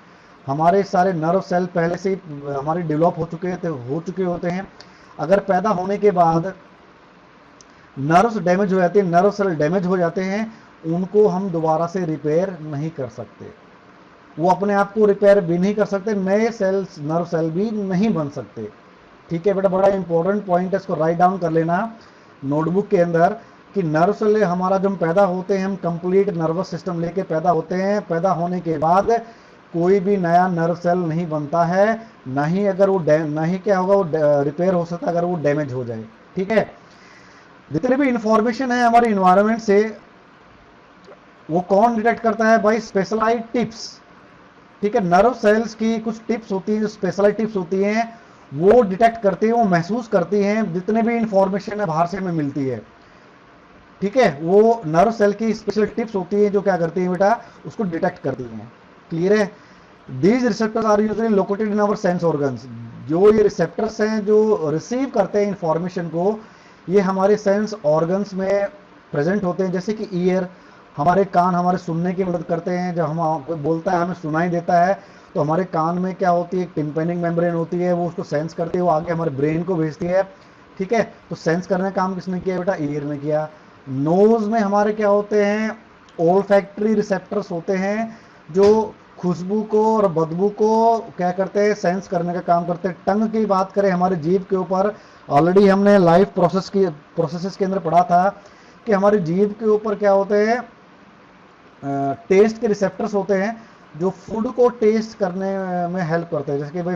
हमारे सारे नर्व सेल पहले से ही हमारे डेवलप हो चुके होते हैं। अगर पैदा होने के बाद नर्व्स डैमेज हो जाते हैं, नर्व सेल डैमेज हो जाते हैं, उनको हम दोबारा से रिपेयर नहीं कर सकते। वो अपने आप को रिपेयर भी नहीं कर सकते, नए सेल्स नर्व सेल भी नहीं बन सकते, ठीक है बेटा। बड़ा इंपॉर्टेंट पॉइंट है, इसको राइट डाउन कर लेना नोटबुक के अंदर कि नर्व सेल हमारा जब पैदा होते हैं हम कंप्लीट नर्वस सिस्टम लेके पैदा होते हैं। पैदा होने के बाद कोई भी नया नर्व सेल नहीं बनता है, ना ही अगर वो ना ही क्या होगा वो रिपेयर हो सकता है अगर वो डैमेज हो जाए, ठीक है। जितने भी इंफॉर्मेशन है हमारे इन्वायरमेंट से वो कौन डिटेक्ट करता है भाई, स्पेशलाइज्ड टिप्स, ठीक है। नर्व सेल्स की कुछ टिप्स होती हैं, जो स्पेशलाइज्ड टिप्स होती हैं वो डिटेक्ट करती हैं, वो महसूस करती हैं जितने भी इंफॉर्मेशन है बाहर से हमें मिलती है, ठीक है। वो नर्व सेल की स्पेशल टिप्स होती है जो क्या करती है बेटा, उसको डिटेक्ट करती हैं, क्लियर है। These receptors are usually located in our sense organs. जो ये रिसेप्टर्स हैं जो रिसीव करते हैं इंफॉर्मेशन को, ये हमारे सेंस ऑर्गन्स में प्रेजेंट होते हैं। जैसे कि ईयर, हमारे कान हमारे सुनने की मदद करते हैं। जब हम कोई बोलता है हमें सुनाई देता है तो हमारे कान में क्या होती है, टिम्पेनिक मेम्ब्रेन होती है, वो उसको सेंस करती है, वो आगे हमारे ब्रेन को भेजती है, ठीक है। तो सेंस करने का काम किसने किया बेटा, ईयर ने किया। नोज में हमारे क्या होते हैं, ओल्फैक्टरी रिसेप्टर्स होते हैं जो खुशबू को और बदबू को क्या करते हैं, सेंस करने का काम करते हैं। टंग की बात करें हमारे जीभ के ऊपर, ऑलरेडी हमने लाइफ प्रोसेसेस के अंदर पढ़ा था कि हमारी जीभ के ऊपर क्या होते हैं, टेस्ट के रिसेप्टर्स होते हैं जो फूड को टेस्ट करने में हेल्प करते हैं। जैसे कि भाई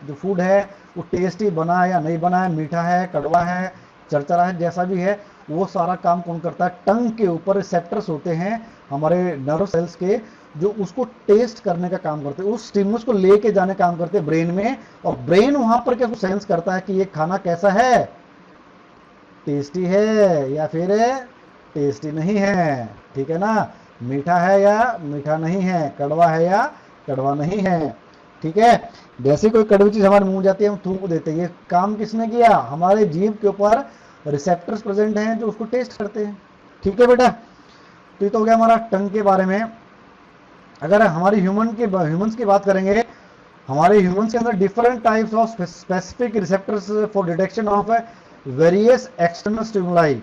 जो फूड है वो टेस्टी बना है या नहीं बना है, मीठा है, कड़वा है, चरचरा है, जैसा भी है, वो सारा काम कौन करता है? टंग के ऊपर रिसेप्टर्स होते हैं हमारे नर्व सेल्स के, जो उसको टेस्ट करने का काम करते हैं, उस स्टिमुलस को लेके जाने का काम करते हैं ब्रेन में, और ब्रेन वहां पर क्या सेंस करता है कि ये खाना कैसा है, टेस्टी है या फिर टेस्टी नहीं है, ठीक है ना, मीठा है या मीठा नहीं है, कड़वा है या कड़वा नहीं है, ठीक है। जैसे कोई कड़वी चीज हमारे मुंह जाती है हम थूक देते हैं, ये काम किसने किया? हमारे जीभ के ऊपर रिसेप्टर्स प्रेजेंट हैं जो उसको टेस्ट करते हैं, ठीक है बेटा। तो ये तो हो गया हमारा टंग के बारे में। अगर हमारी ह्यूमंस की बात करेंगे, हमारे ह्यूमंस के अंदर different types of specific receptors for detection of various external stimuli.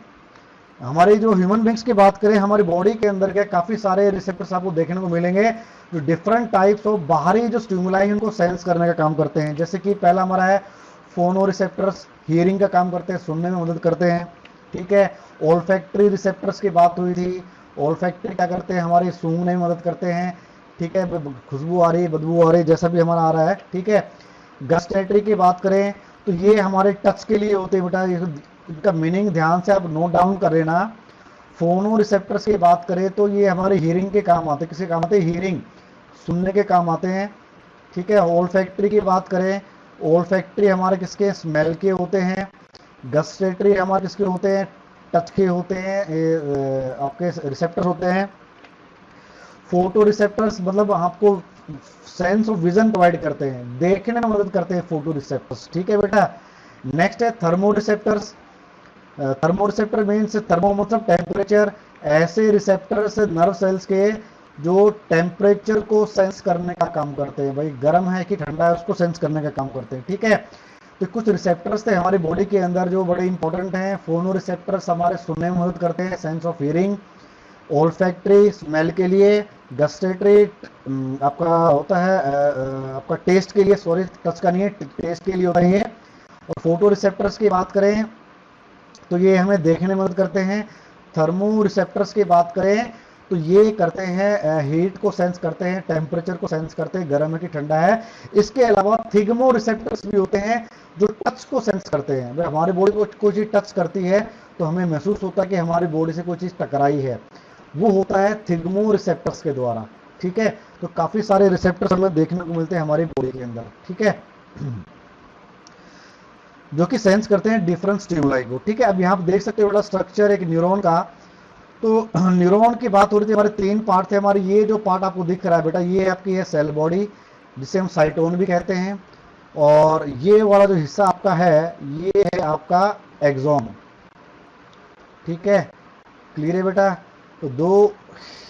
हमारी जो ह्यूमन बींग्स की बात करें, हमारी बॉडी के अंदर के काफी सारे रिसेप्टर्स आपको देखने को मिलेंगे जो डिफरेंट टाइप्स ऑफ बाहरी जो स्टिमुलाई उनको सेंस करने का काम करते हैं। जैसे कि पहला हमारा है फोनो रिसेप्टर्स, हियरिंग का काम करते हैं, सुनने में मदद करते हैं, ठीक है। ओल्फैक्टरी रिसेप्टर्स की बात हुई थी, ओल्फैक्टरी क्या करते हैं? हमारे सूंघने में मदद करते हैं, ठीक है, खुशबू आ रही है, बदबू आ रही है, जैसा भी हमारा आ रहा है, ठीक है। गस्टेटरी की बात करें तो ये हमारे टच के लिए होते हैं बेटा, इनका मीनिंग ध्यान से आप नोट डाउन कर लेना। फोनो रिसेप्टर्स की बात करें तो ये हमारे हियरिंग के काम आते हैं, किसके काम आते हैं? हियरिंग, सुनने के काम आते हैं, ठीक है। ओल्फैक्टरी की बात करें, ओल्फैक्टरी हमारे किसके? स्मेल के होते हैं। गस्टेटरी हमारे किसके होते हैं? टच के होते हैं, आपके रिसेप्टर होते हैं। फोटो रिसेप्टर्स मतलब आपको सेंस ऑफ विजन प्रोवाइड करते हैं, देखने में मदद करते हैं फोटो रिसेप्टर्स, ठीक है बेटा। नेक्स्ट है thermo receptors. Thermo receptor means, thermo मतलब टेम्परेचर, ऐसे रिसेप्टर्स नर्व सेल्स के जो टेम्परेचर को सेंस करने का काम करते हैं, भाई गर्म है कि ठंडा है उसको सेंस करने का काम करते हैं, ठीक है। तो कुछ रिसेप्टर्स थे हमारी बॉडी के अंदर जो बड़े इंपॉर्टेंट हैं। फोनो रिसेप्टर्स हमारे सुनने में मदद करते हैं, sense of hearing. Olfactory smell के लिए। गस्टेटरी आपका होता है आपका टेस्ट के लिए, सॉरी टच का नहीं है, टेस्ट के लिए होता है ये। और फोटो रिसेप्टर्स की बात करें तो ये हमें देखने में मदद करते हैं। थर्मो रिसेप्टर्स की बात करें तो ये करते हैं हीट को सेंस करते हैं, टेम्परेचर को सेंस करते हैं, गर्म है कि ठंडा है। इसके अलावा थिग्मो रिसेप्टर्स भी होते हैं जो टच को सेंस करते हैं, भाई हमारी बॉडी को कोई चीज टच करती है तो हमें महसूस होता है कि हमारी बॉडी से कोई चीज टकराई है, वो होता है थिग्मो रिसेप्टर्स के द्वारा, ठीक है। तो काफी सारे रिसेप्टर्स हमें देखने को मिलते हैं हमारी बॉडी के अंदर, ठीक है, जो कि सेंस करते हैं डिफरेंट स्टिमुलाई को, ठीक है। अब यहाँ पे देख सकते हो बड़ा स्ट्रक्चर एक न्यूरॉन का। तो न्यूरॉन की बात हो रही थी, हमारे तीन पार्ट थे। हमारे ये जो पार्ट आपको दिख रहा है बेटा, ये आपकी है सेल बॉडी, जिसे हम साइटोन भी कहते हैं, और ये वाला जो हिस्सा आपका है ये है आपका एक्सॉन, ठीक है, क्लियर है बेटा। तो दो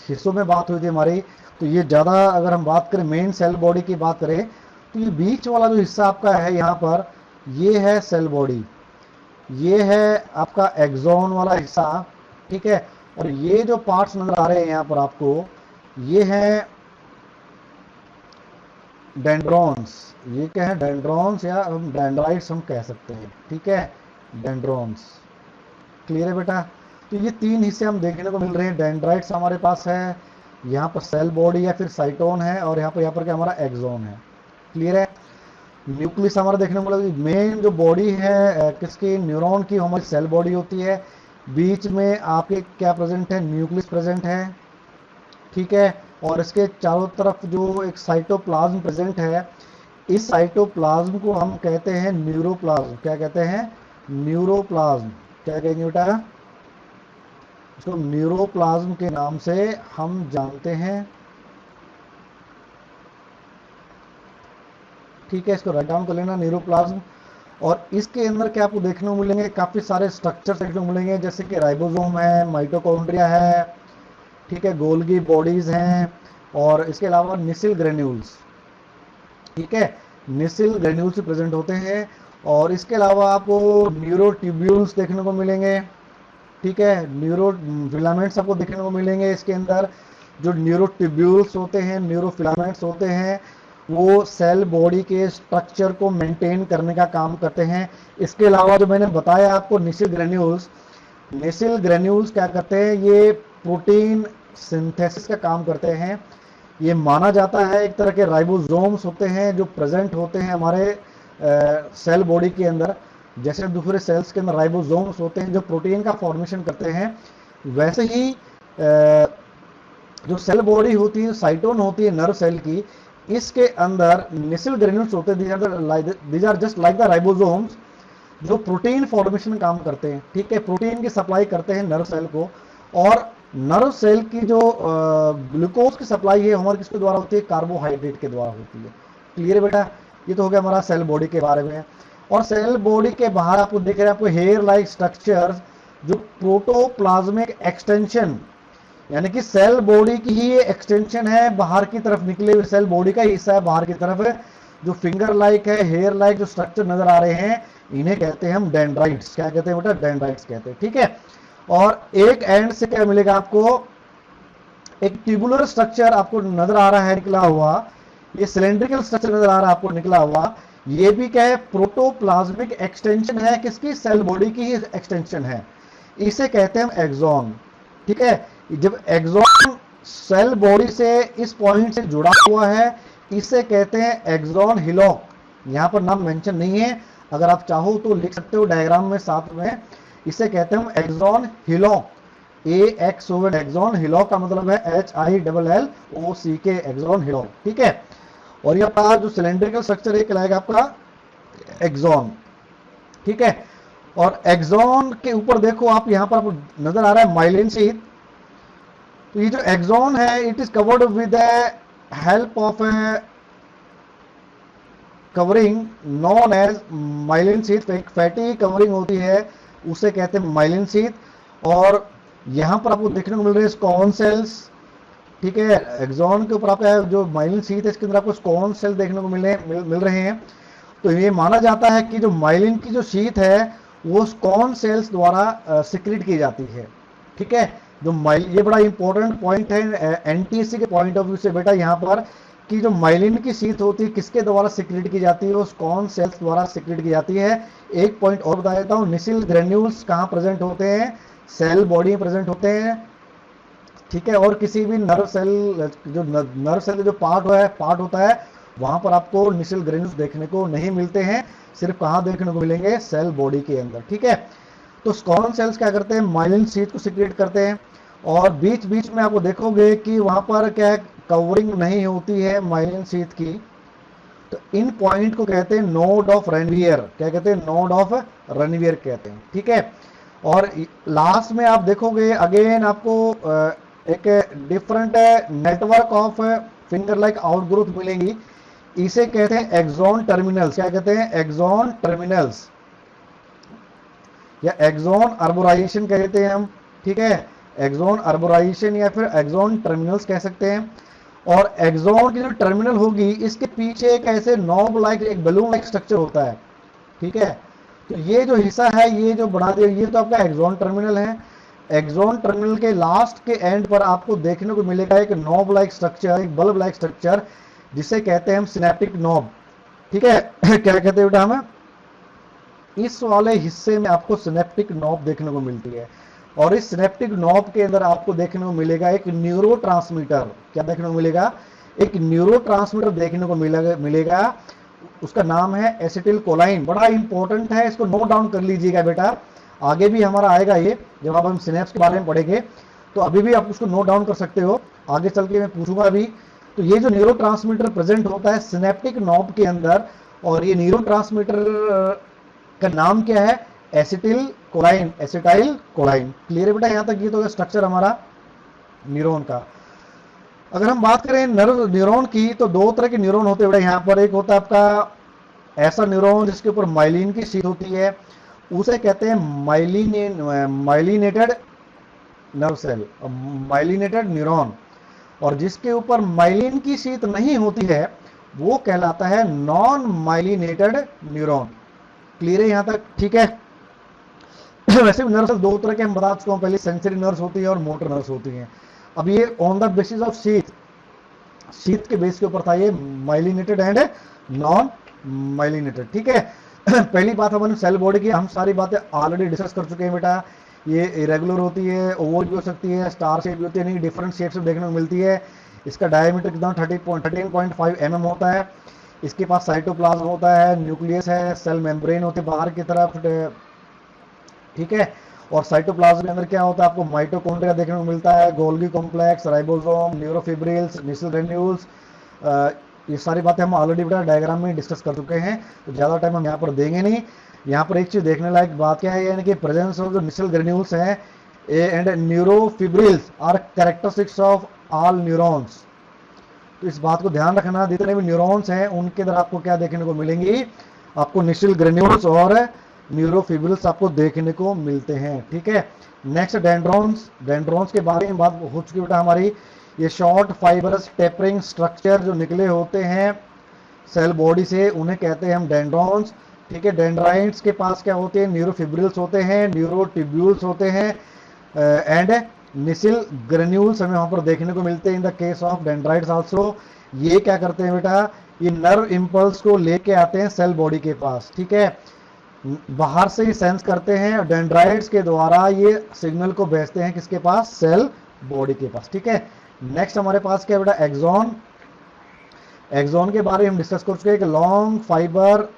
हिस्सों में बात हुई थी हमारी। तो ये ज़्यादा अगर हम बात करें मेन सेल बॉडी की बात करें तो ये बीच वाला जो हिस्सा आपका है यहाँ पर, ये है सेल बॉडी, ये है आपका एक्सॉन वाला हिस्सा, ठीक है। और ये जो पार्ट्स नजर आ रहे हैं यहाँ पर आपको, ये है डेंड्रॉन्स, ये क्या है? डेंड्रॉन्स या हम डेंड्राइट्स हम कह सकते हैं, ठीक है, डेंड्रॉन्स, क्लियर है बेटा। तो ये तीन हिस्से हम देखने को मिल रहे हैं। डेंड्राइट्स हमारे पास है, यहाँ पर सेल बॉडी या फिर साइटोन है, और यहाँ पर क्या हमारा एक्सॉन है, क्लियर है। न्यूक्लियस हमारा देखने को मिला, मेन जो बॉडी है किसकी? न्यूरॉन की, हमारी सेल बॉडी होती है। बीच में आपके क्या प्रेजेंट है? न्यूक्लियस प्रेजेंट है, ठीक है। और इसके चारों तरफ जो एक साइटोप्लाज्म प्रेजेंट है, इस साइटोप्लाज्म को हम कहते हैं न्यूरोप्लाज्म। क्या कहते हैं? न्यूरोप्लाज्म। क्या कहेंगे बेटा? इसको न्यूरोप्लाज्म के नाम से हम जानते हैं, ठीक है। इसको राइट डाउन कर लेना, न्यूरोप्लाज्म। और इसके अंदर क्या आपको देखने को मिलेंगे? काफी सारे स्ट्रक्चर देखने को मिलेंगे, जैसे कि राइबोसोम है, माइटोकॉन्ड्रिया है, ठीक है, गोल्गी बॉडीज हैं, और इसके अलावा निसिल ग्रेन्यूल्स, ठीक है, निसिल ग्रेन्यूल्स प्रेजेंट होते हैं। और इसके अलावा आपको न्यूरोट्यूब्यूल्स देखने को मिलेंगे, ठीक है, न्यूरो फिलामेंट्स आपको देखने को मिलेंगे इसके अंदर। जो न्यूरोट्यूब्यूल्स होते हैं, न्यूरोफिलामेंट्स होते हैं, वो सेल बॉडी के स्ट्रक्चर को मेंटेन करने का काम करते हैं। इसके अलावा जो मैंने बताया आपको निसिल ग्रेन्यूल्स, निसिल ग्रेन्यूल्स क्या करते हैं? ये प्रोटीन सिंथेसिस का काम करते हैं। ये माना जाता है एक तरह के राइबोसोम्स होते हैं जो प्रेजेंट होते हैं हमारे सेल बॉडी के अंदर। जैसे दूसरे सेल्स के अंदर राइबोसोम्स होते हैं जो प्रोटीन का फॉर्मेशन करते हैं, वैसे ही जो सेल बॉडी होती है, साइटोन होती है नर्व सेल की, इसके अंदर निसिल ग्रेन्यूल्स होते हैं, these are just like the ribosomes, जो प्रोटीन फॉर्मेशन काम करते हैं, ठीक है, प्रोटीन की सप्लाई करते हैं नर्व सेल को। और नर्व सेल की जो ग्लूकोज की सप्लाई है हमारे किसके द्वारा होती है, कार्बोहाइड्रेट के द्वारा होती है। क्लियर है बेटा, ये तो हो गया हमारा सेल बॉडी के बारे में। और सेल बॉडी के बाहर आपको दिख रहे हैं आपको हेयर लाइक स्ट्रक्चर, जो प्रोटोप्लाज्मिक एक्सटेंशन, यानी कि सेल बॉडी की ही ये एक्सटेंशन है, बाहर की तरफ निकले हुए सेल बॉडी का हिस्सा है बाहर की तरफ है, जो फिंगर लाइक है, हेयर लाइक जो स्ट्रक्चर नजर आ रहे हैं, इन्हें कहते हैं हम डेंड्राइट्स। क्या कहते हैं बेटा, डेंड्राइट्स कहते हैं, ठीक है। और एक एंड से क्या मिलेगा आपको, एक ट्यूबुलर स्ट्रक्चर आपको नजर आ रहा है निकला हुआ, ये सिलेंड्रिकल स्ट्रक्चर नजर आ रहा है आपको निकला हुआ, ये भी क्या है, प्रोटोप्लाज्मिक एक्सटेंशन है, किसकी, सेल बॉडी की ही एक्सटेंशन है, इसे कहते हैं हम एक्सॉन, ठीक है। जब एक्सॉन सेल बॉडी से इस पॉइंट से जुड़ा हुआ है, इसे कहते हैं एक्सॉन हिलॉक। यहां पर नाम मेंशन नहीं है, अगर आप चाहो तो लिख सकते हो डायग्राम में साथ में, इसे कहते हैं हम axon hillock, AXON, axon hillock का मतलब है HILLOCK, एक्सॉन हिलॉक, ठीक है। और यह आपका जो सिलेंड्रिकल स्ट्रक्चर है कहलाएगा आपका एक्सॉन, ठीक है। और एक्सॉन के ऊपर देखो आप, यहां पर आपको नजर आ रहा है माइलिन शीथ। तो ये जो एक्सॉन है, it is covered with help of covering known as myelin sheath. एक फैटी कवरिंग होती है, उसे कहते हैं माइलिन शीथ। और यहां पर आपको देखने को मिल रहे हैं स्कॉन सेल्स, ठीक है। एक्सॉन के ऊपर आपका जो माइलिन शीथ है, इसके अंदर आपको स्कॉन सेल देखने को मिल रहे हैं। तो ये माना जाता है कि जो माइलिन की जो शीथ है वो स्कॉन सेल्स द्वारा सिक्रीट की जाती है, ठीक है। जो ये बड़ा इंपॉर्टेंट पॉइंट है एनटीसी के पॉइंट ऑफ व्यू से बेटा, यहाँ पर कि जो माइलिन की शीथ होती है किसके द्वारा सिक्रीट की जाती है, वो स्कॉन सेल्स द्वारा सिक्रीट की जाती है। एक पॉइंट और बता देता हूँ, निसिल ग्रेन्यूल्स कहाँ प्रेजेंट होते हैं, सेल बॉडी में प्रेजेंट होते हैं, ठीक है। और किसी भी नर्व सेल जो पार्ट होता है, वहां पर आपको निसिल ग्रेन्यूल्स देखने को नहीं मिलते हैं, सिर्फ कहां देखने को मिलेंगे, सेल बॉडी के अंदर, ठीक है। तो स्कॉन सेल्स क्या करते हैं, माइलिन शीथ को सिक्रेट करते हैं। और बीच बीच में आपको देखोगे कि वहां पर क्या है, कवरिंग नहीं होती है माइलिन शीथ की। तो इन पॉइंट को कहते हैं नोड ऑफ रेनवियर। क्या कहते हैं, नोड ऑफ रेनवियर कहते हैं, ठीक है। और लास्ट में आप देखोगे अगेन आपको एक different network of finger like outgrowth मिलेंगी, इसे कहते हैं एक्सॉन टर्मिनल्स। क्या कहते हैं, एक्सॉन टर्मिनल्स, या एक्सॉन अर्बोराइजेशन कहते हैं हम, ठीक है। एक्सॉन अर्बोराइजेशन या फिर एक्सॉन टर्मिनल्स कह सकते हैं। और एक्सॉन की जो टर्मिनल होगी, इसके पीछे एक ऐसे नॉब लाइक, एक बलून लाइक स्ट्रक्चर होता है, ठीक है। तो ये जो हिस्सा है, ये जो बना दिया, ये तो आपका एक्सॉन टर्मिनल है। एक्सॉन टर्मिनल के लास्ट के एंड पर आपको देखने को मिलेगा एक नॉब लाइक स्ट्रक्चर, एक बल्ब लाइक स्ट्रक्चर, जिसे कहते हैं हम सिनेप्टिक नॉब, ठीक है। क्या कहते हैं बेटा, हमें इस वाले हिस्से में आपको सिनेप्टिक नॉब देखने को मिलती है। और इस सिनेप्टिक नॉब के अंदर आपको देखने को मिलेगा एक न्यूरोट्रांसमीटर। क्या देखने को मिलेगा, एक न्यूरोट्रांसमीटर देखने को मिलेगा। उसका नाम है एसिटिल कोलाइन। बड़ा इंपॉर्टेंट है, इसको नोट डाउन कर लीजिएगा बेटा, आगे भी हमारा आएगा ये, जब आप हम सिनेप्स के बारे में पढ़ेंगे। तो अभी भी आप उसको नोट डाउन कर सकते हो, आगे चल के मैं पूछूंगा भी। तो ये जो न्यूरोट्रांसमीटर प्रेजेंट होता है सिनेप्टिक नॉब के अंदर, और ये न्यूरोट्रांसमीटर का नाम क्या है, एसिटिल कोलाइन, एसिटाइल कोलाइन। क्लियर है बेटा, यहां तक ये तो स्ट्रक्चर हमारा न्यूरॉन का। अगर हम बात करें न्यूरॉन की, तो दो तरह के न्यूरॉन होते हैं बेटा यहाँ पर। एक होता है आपका ऐसा न्यूरॉन जिसके ऊपर माइलिन की शीट होती है, उसे कहते हैं myelinated nerve cell, myelinated neuron. और जिसके ऊपर माइलिन की शीट नहीं होती है, वो कहलाता है नॉन माइलिनेटेड न्यूरॉन। क्लियर है यहां तक, ठीक है। वैसे भी नर्व्स दो तरह के हम बता चुका हूं पहले, सेंसरी नर्व्स होती है और मोटर नर्व्स होती हैं। अब ये on the basis of sheath के बेस के ऊपर था ये, माइलिनेटेड एंड नॉन माइलिनेटेड, ठीक है। पहली बात हमने सेल बॉडी की, हम सारी बातें ऑलरेडी डिस्कस कर चुके हैं बेटा। ये इरेगुलर होती है, ओवल भी हो सकती है, स्टार शेप भी होती है, नहीं डिफरेंट शेप्स देखने को मिलती है। इसका डायमीटर कितना 13.5 mm होता है। इसके पास साइटोप्लाज्म होता है, न्यूक्लियस है, सेल मेम्ब्रेन होते हैं बाहर की तरफ, ठीक है। और साइटोप्लाज्म के अंदर क्या होता है, आपको माइटोकॉन्ड्रिया देखने को मिलता है, Golgi complex, ribosome, न्यूरोफिब्रिल्स, Nisal granules. ये सारी बातें हम ऑलरेडी बेटा डायग्राम में डिस्कस कर चुके हैं, तो ज़्यादा टाइम हम यहाँ पर देंगे नहीं। यहाँ पर एक चीज़ देखने लायक बात क्या है, यानी कि प्रेजेंस ऑफ जो निसल ग्रेन्यूल्स हैं and neurofibrils are characteristics of all neurons. तो इस बात को ध्यान रखना, जितने भी न्यूरॉन्स हैं उनके अंदर आपको क्या देखने को मिलेंगी, आपको निसल ग्रेन्यूल्स और न्यूरोफिब्रिल्स आपको देखने को मिलते हैं, ठीक है। नेक्स्ट डेंड्रॉन्स, डेंड्रॉन्स के बारे में बात हो चुकी बेटा हमारी। ये शॉर्ट फाइबरस टेपरिंग स्ट्रक्चर जो निकले होते हैं सेल बॉडी से, उन्हें कहते हैं हम डेंड्रॉन्स, ठीक है। डेंड्राइट्स के पास क्या होते हैं, न्यूरोफिब्रिल्स होते हैं, न्यूरोटिब्यूल्स होते हैं एंड निसिल ग्रेन्यूल्स हमें वहां पर देखने को मिलते हैं in the case of dendrites also. ये क्या करते हैं बेटा, ये नर्व इंपल्स को लेके आते हैं सेल बॉडी के पास, ठीक है। बाहर से ही सेंस करते हैं, डेंड्राइट्स के द्वारा ये सिग्नल को भेजते हैं किसके पास, सेल बॉडी के पास, ठीक है। नेक्स्ट हमारे पास क्या बेटा, एक्सॉन। एक्सॉन के बारे में हम डिस्कस कर चुके हैं कि long fibre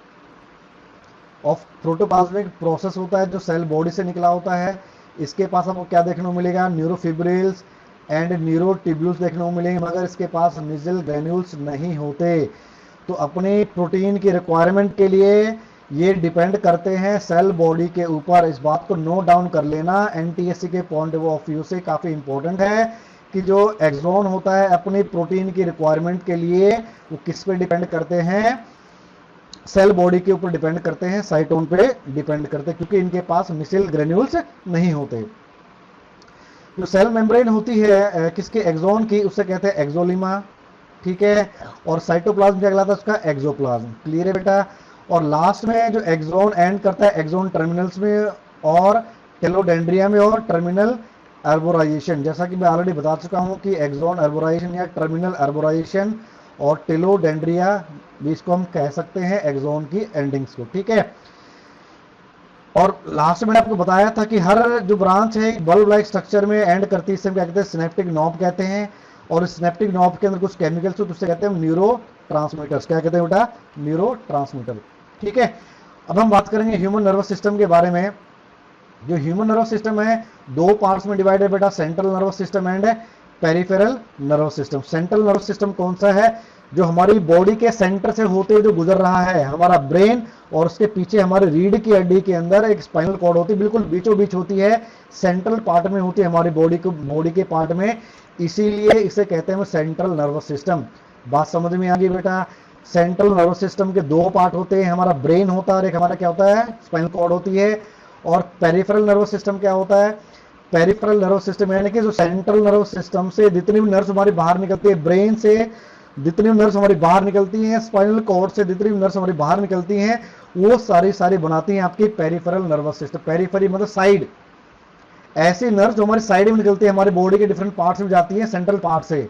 of protoplasmic process होता है जो सेल बॉडी से निकला होता है। इसके पास आपको क्या देखने को मिलेगा, न्यूरोफिब्रिल्स एंड न्यूरोटिब्यूल्स देखने को मिलेंगे, मगर इसके पास निसल ग्रेन्यूल्स नहीं होते। तो अपने प्रोटीन की रिक्वायरमेंट के लिए ये डिपेंड करते हैं सेल बॉडी के ऊपर। इस बात को नोट डाउन कर लेना, एनटीएससी के पॉइंट ऑफ व्यू से काफ़ी इंपॉर्टेंट है कि जो एक्सॉन होता है अपनी प्रोटीन की रिक्वायरमेंट के लिए वो किस पे डिपेंड करते हैं, सेल बॉडी के ऊपर डिपेंड करते हैं, साइटोन पे डिपेंड करते हैं, क्योंकि इनके पास निसल ग्रेन्यूल्स नहीं होते। जो सेल मेम्ब्रेन होती है किसके, एक्सॉन की, उससे कहते हैं एक्सोलिमा, ठीक है। और साइटोप्लाज्म क्या कहलाता है उसका, एक्सोप्लाज्म। क्लियर है बेटा। और लास्ट में जो एक्सॉन एंड करता है एक्सॉन टर्मिनल्स में और टेलोडेंड्रिया में और टर्मिनल अर्बोराइजेशन। जैसा कि मैं ऑलरेडी बता चुका हूं कि एक्सॉन अर्बोराइजेशन या टर्मिनल अर्बोराइजेशन और टेलोडेंड्रिया भी इसको हम कह सकते हैं एक्सॉन की एंडिंग्स को, ठीक है। और लास्ट में मैंने आपको बताया था कि हर जो ब्रांच है बल्ब लाइक स्ट्रक्चर में एंड करती है, इससे क्या कहते हैं, सिनेप्टिक नॉब कहते हैं। और इस सिनेप्टिक नॉब के अंदर कुछ केमिकल्स होते हैं, उससे कहते हैं न्यूरो ट्रांसमीटर्स। क्या कहते हैं बेटा, न्यूरो ट्रांसमीटर, ठीक है। अब हम बात करेंगे ह्यूमन नर्वस सिस्टम के बारे में। जो ह्यूमन नर्वस सिस्टम है दो पार्ट्स में डिवाइड है बेटा, central nervous system and peripheral nervous system. Central nervous system कौन सा है, जो हमारी बॉडी के सेंटर से होते हुए जो गुजर रहा है, हमारा ब्रेन और उसके पीछे हमारे रीढ़ की हड्डी के अंदर एक स्पाइनल कॉर्ड होती है, बिल्कुल बीचों बीच होती है, सेंट्रल पार्ट में होती है हमारी बॉडी के पार्ट में, इसीलिए इसे कहते हैं सेंट्रल नर्वस सिस्टम। बात समझ में आ गई बेटा। सेंट्रल नर्वस सिस्टम के दो पार्ट होते हैं, हमारा ब्रेन होता है और एक हमारा क्या होता है, स्पाइनल कॉर्ड होती है। और पेरिफेरल नर्वस सिस्टम क्या होता है, पेरिफेरल नर्वस सिस्टम यानी कि जो सेंट्रल नर्वस सिस्टम से जितनी भी नर्व्स हमारी बाहर निकलती है, ब्रेन से जितनी भी नर्व्स हमारी बाहर निकलती हैं, स्पाइनल कॉर्ड से जितनी भी नर्व्स हमारी बाहर निकलती हैं, वो सारी बनाती हैं आपकी पेरिफेरल नर्वस सिस्टम। पेरिफेरी मतलब साइड, ऐसी नर्व्स जो हमारी साइड में निकलती है, हमारे बॉडी के डिफरेंट पार्ट्स में जाती है सेंट्रल पार्ट से,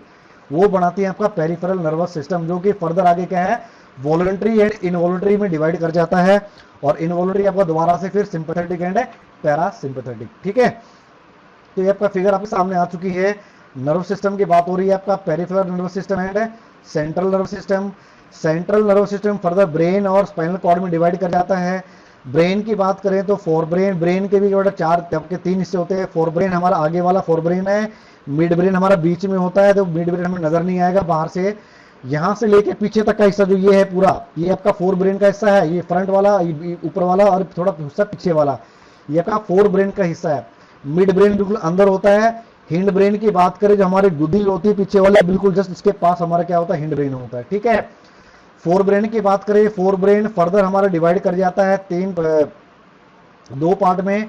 वो बनाती है आपका पेरिफेरल नर्वस सिस्टम, जो कि फर्दर आगे क्या है, वॉलंटरी एंड इनवॉलंटरी में डिवाइड कर जाता है। और इनवॉलंटरी आपका दोबारा से फिर सिंपैथेटिक एंड पैरासिम्पैथेटिक, ठीक है। तो ये आपका फिगर आपके सामने आ चुकी है। नर्व सिस्टम की बात हो रही है, आपका peripheral nervous system and central nervous system. Central nervous system further brain और स्पाइनल कॉर्ड में डिवाइड कर जाता है। ब्रेन की बात करें तो फोर ब्रेन, ब्रेन के भी चार के तीन हिस्से होते हैं। फोर ब्रेन हमारा आगे वाला फोर ब्रेन है, मिड ब्रेन हमारा बीच में होता है, तो मिड ब्रेन हमें नजर नहीं आएगा बाहर से। यहां से लेके पीछे तक का हिस्सा जो ये है पूरा, ये आपका फोर ब्रेन का हिस्सा है, ये फ्रंट वाला, ऊपर वाला और थोड़ा हिस्सा पीछे वाला, ये आपका फोर ब्रेन का हिस्सा है। मिड ब्रेन बिल्कुल अंदर होता है। हिंड ब्रेन की बात करें, जो हमारी गुद्दी होती है पीछे वाले, बिल्कुल जस्ट इसके पास हमारा क्या होता है, हिंड ब्रेन होता है, ठीक है। फोर ब्रेन की बात करें, फोर ब्रेन फर्दर हमारा डिवाइड कर जाता है दो पार्ट में,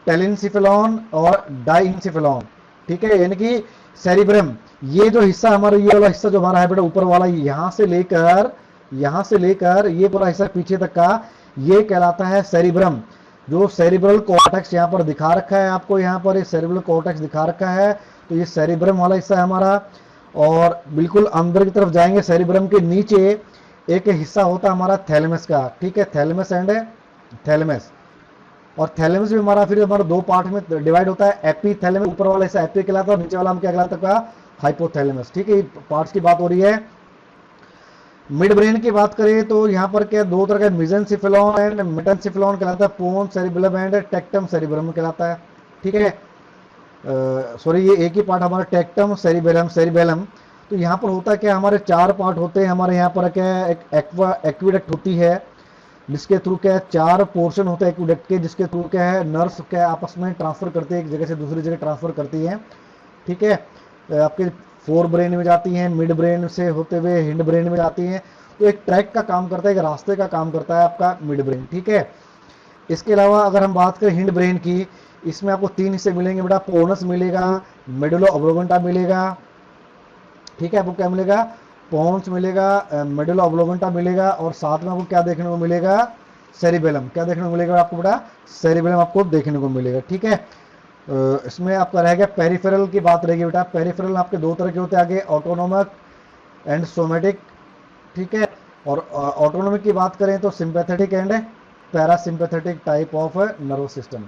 टेलिनसिफेलॉन और डाइनसिफेलॉन, ठीक है। यानी कि सेरिब्रम, ये जो हिस्सा हमारा, ये वाला हिस्सा जो हमारा है बेटा ऊपर वाला, यहां से लेकर ये पूरा हिस्सा पीछे तक का, ये कहलाता है सेरिब्रम। जो सेरिब्रल कॉर्टेक्स यहाँ पर दिखा रखा है आपको, यहाँ पर ये सेरिब्रल कॉर्टेक्स दिखा रखा है, तो ये सेरिब्रम वाला हिस्सा है हमारा। और बिल्कुल अंदर की तरफ जाएंगे, सेरिब्रम के नीचे एक हिस्सा होता है हमारा थैलेमस का, ठीक है, थैलेमस एंड थैलेमस। और थैलेमस भी हमारा फिर हमारा दो पार्ट में डिवाइड होता है, एपीथैलेमस ऊपर वाला हिस्सा एपी कहलाता है, नीचे वाला हम क्या कहलाता है, हाइपोथैलेमस, ठीक है। पार्ट्स की बात हो रही है। मिड ब्रेन की बात करें तो यहाँ पर क्या दो तरह का मिजनसिफेलॉन एंड मेटेनसिफेलॉन कहलाता है, pons cerebellum and tectum cerebellum कहलाता है। ठीक है, सॉरी ये एक ही पार्ट हमारा टेक्टम सेरिबेलम सेरिबेलम। तो यहाँ पर होता है क्या, हमारे चार पार्ट होते हैं हमारे यहाँ पर क्या है, एक एक्विडक्ट होती है जिसके थ्रू क्या है चार पोर्शन होते हैं एक्विडक्ट के, जिसके थ्रू क्या है नर्व्स क्या आपस में ट्रांसफर करते हैं, एक जगह से दूसरी जगह ट्रांसफर करती है। ठीक है, आपके फोर ब्रेन में जाती हैं, मिड ब्रेन से होते हुए हिंड ब्रेन में जाती हैं। तो एक ट्रैक का काम करता है, एक रास्ते का काम करता है आपका मिड ब्रेन। ठीक है, इसके अलावा अगर हम बात करें हिंड ब्रेन की, इसमें आपको तीन हिस्से मिलेंगे बेटा, पोनस मिलेगा, मेडुलो ऑब्लोगेंटा मिलेगा। ठीक है, आपको क्या मिलेगा, पोन्स मिलेगा, मेडुलो ऑब्लोगेंटा मिलेगा, और साथ में आपको क्या देखने को मिलेगा, सेरिबेलम। क्या देखने को मिलेगा आपको बेटा, सेरिबेलम आपको देखने को मिलेगा। ठीक है, इसमें आपका रहेगा पेरिफेरल की बात रहेगी बेटा। पेरिफेरल आपके दो तरह के होते हैं आगे, ऑटोनोमिक एंड सोमेटिक। ठीक है, और ऑटोनोमिक की बात करें तो sympathetic and parasympathetic type of nervous system.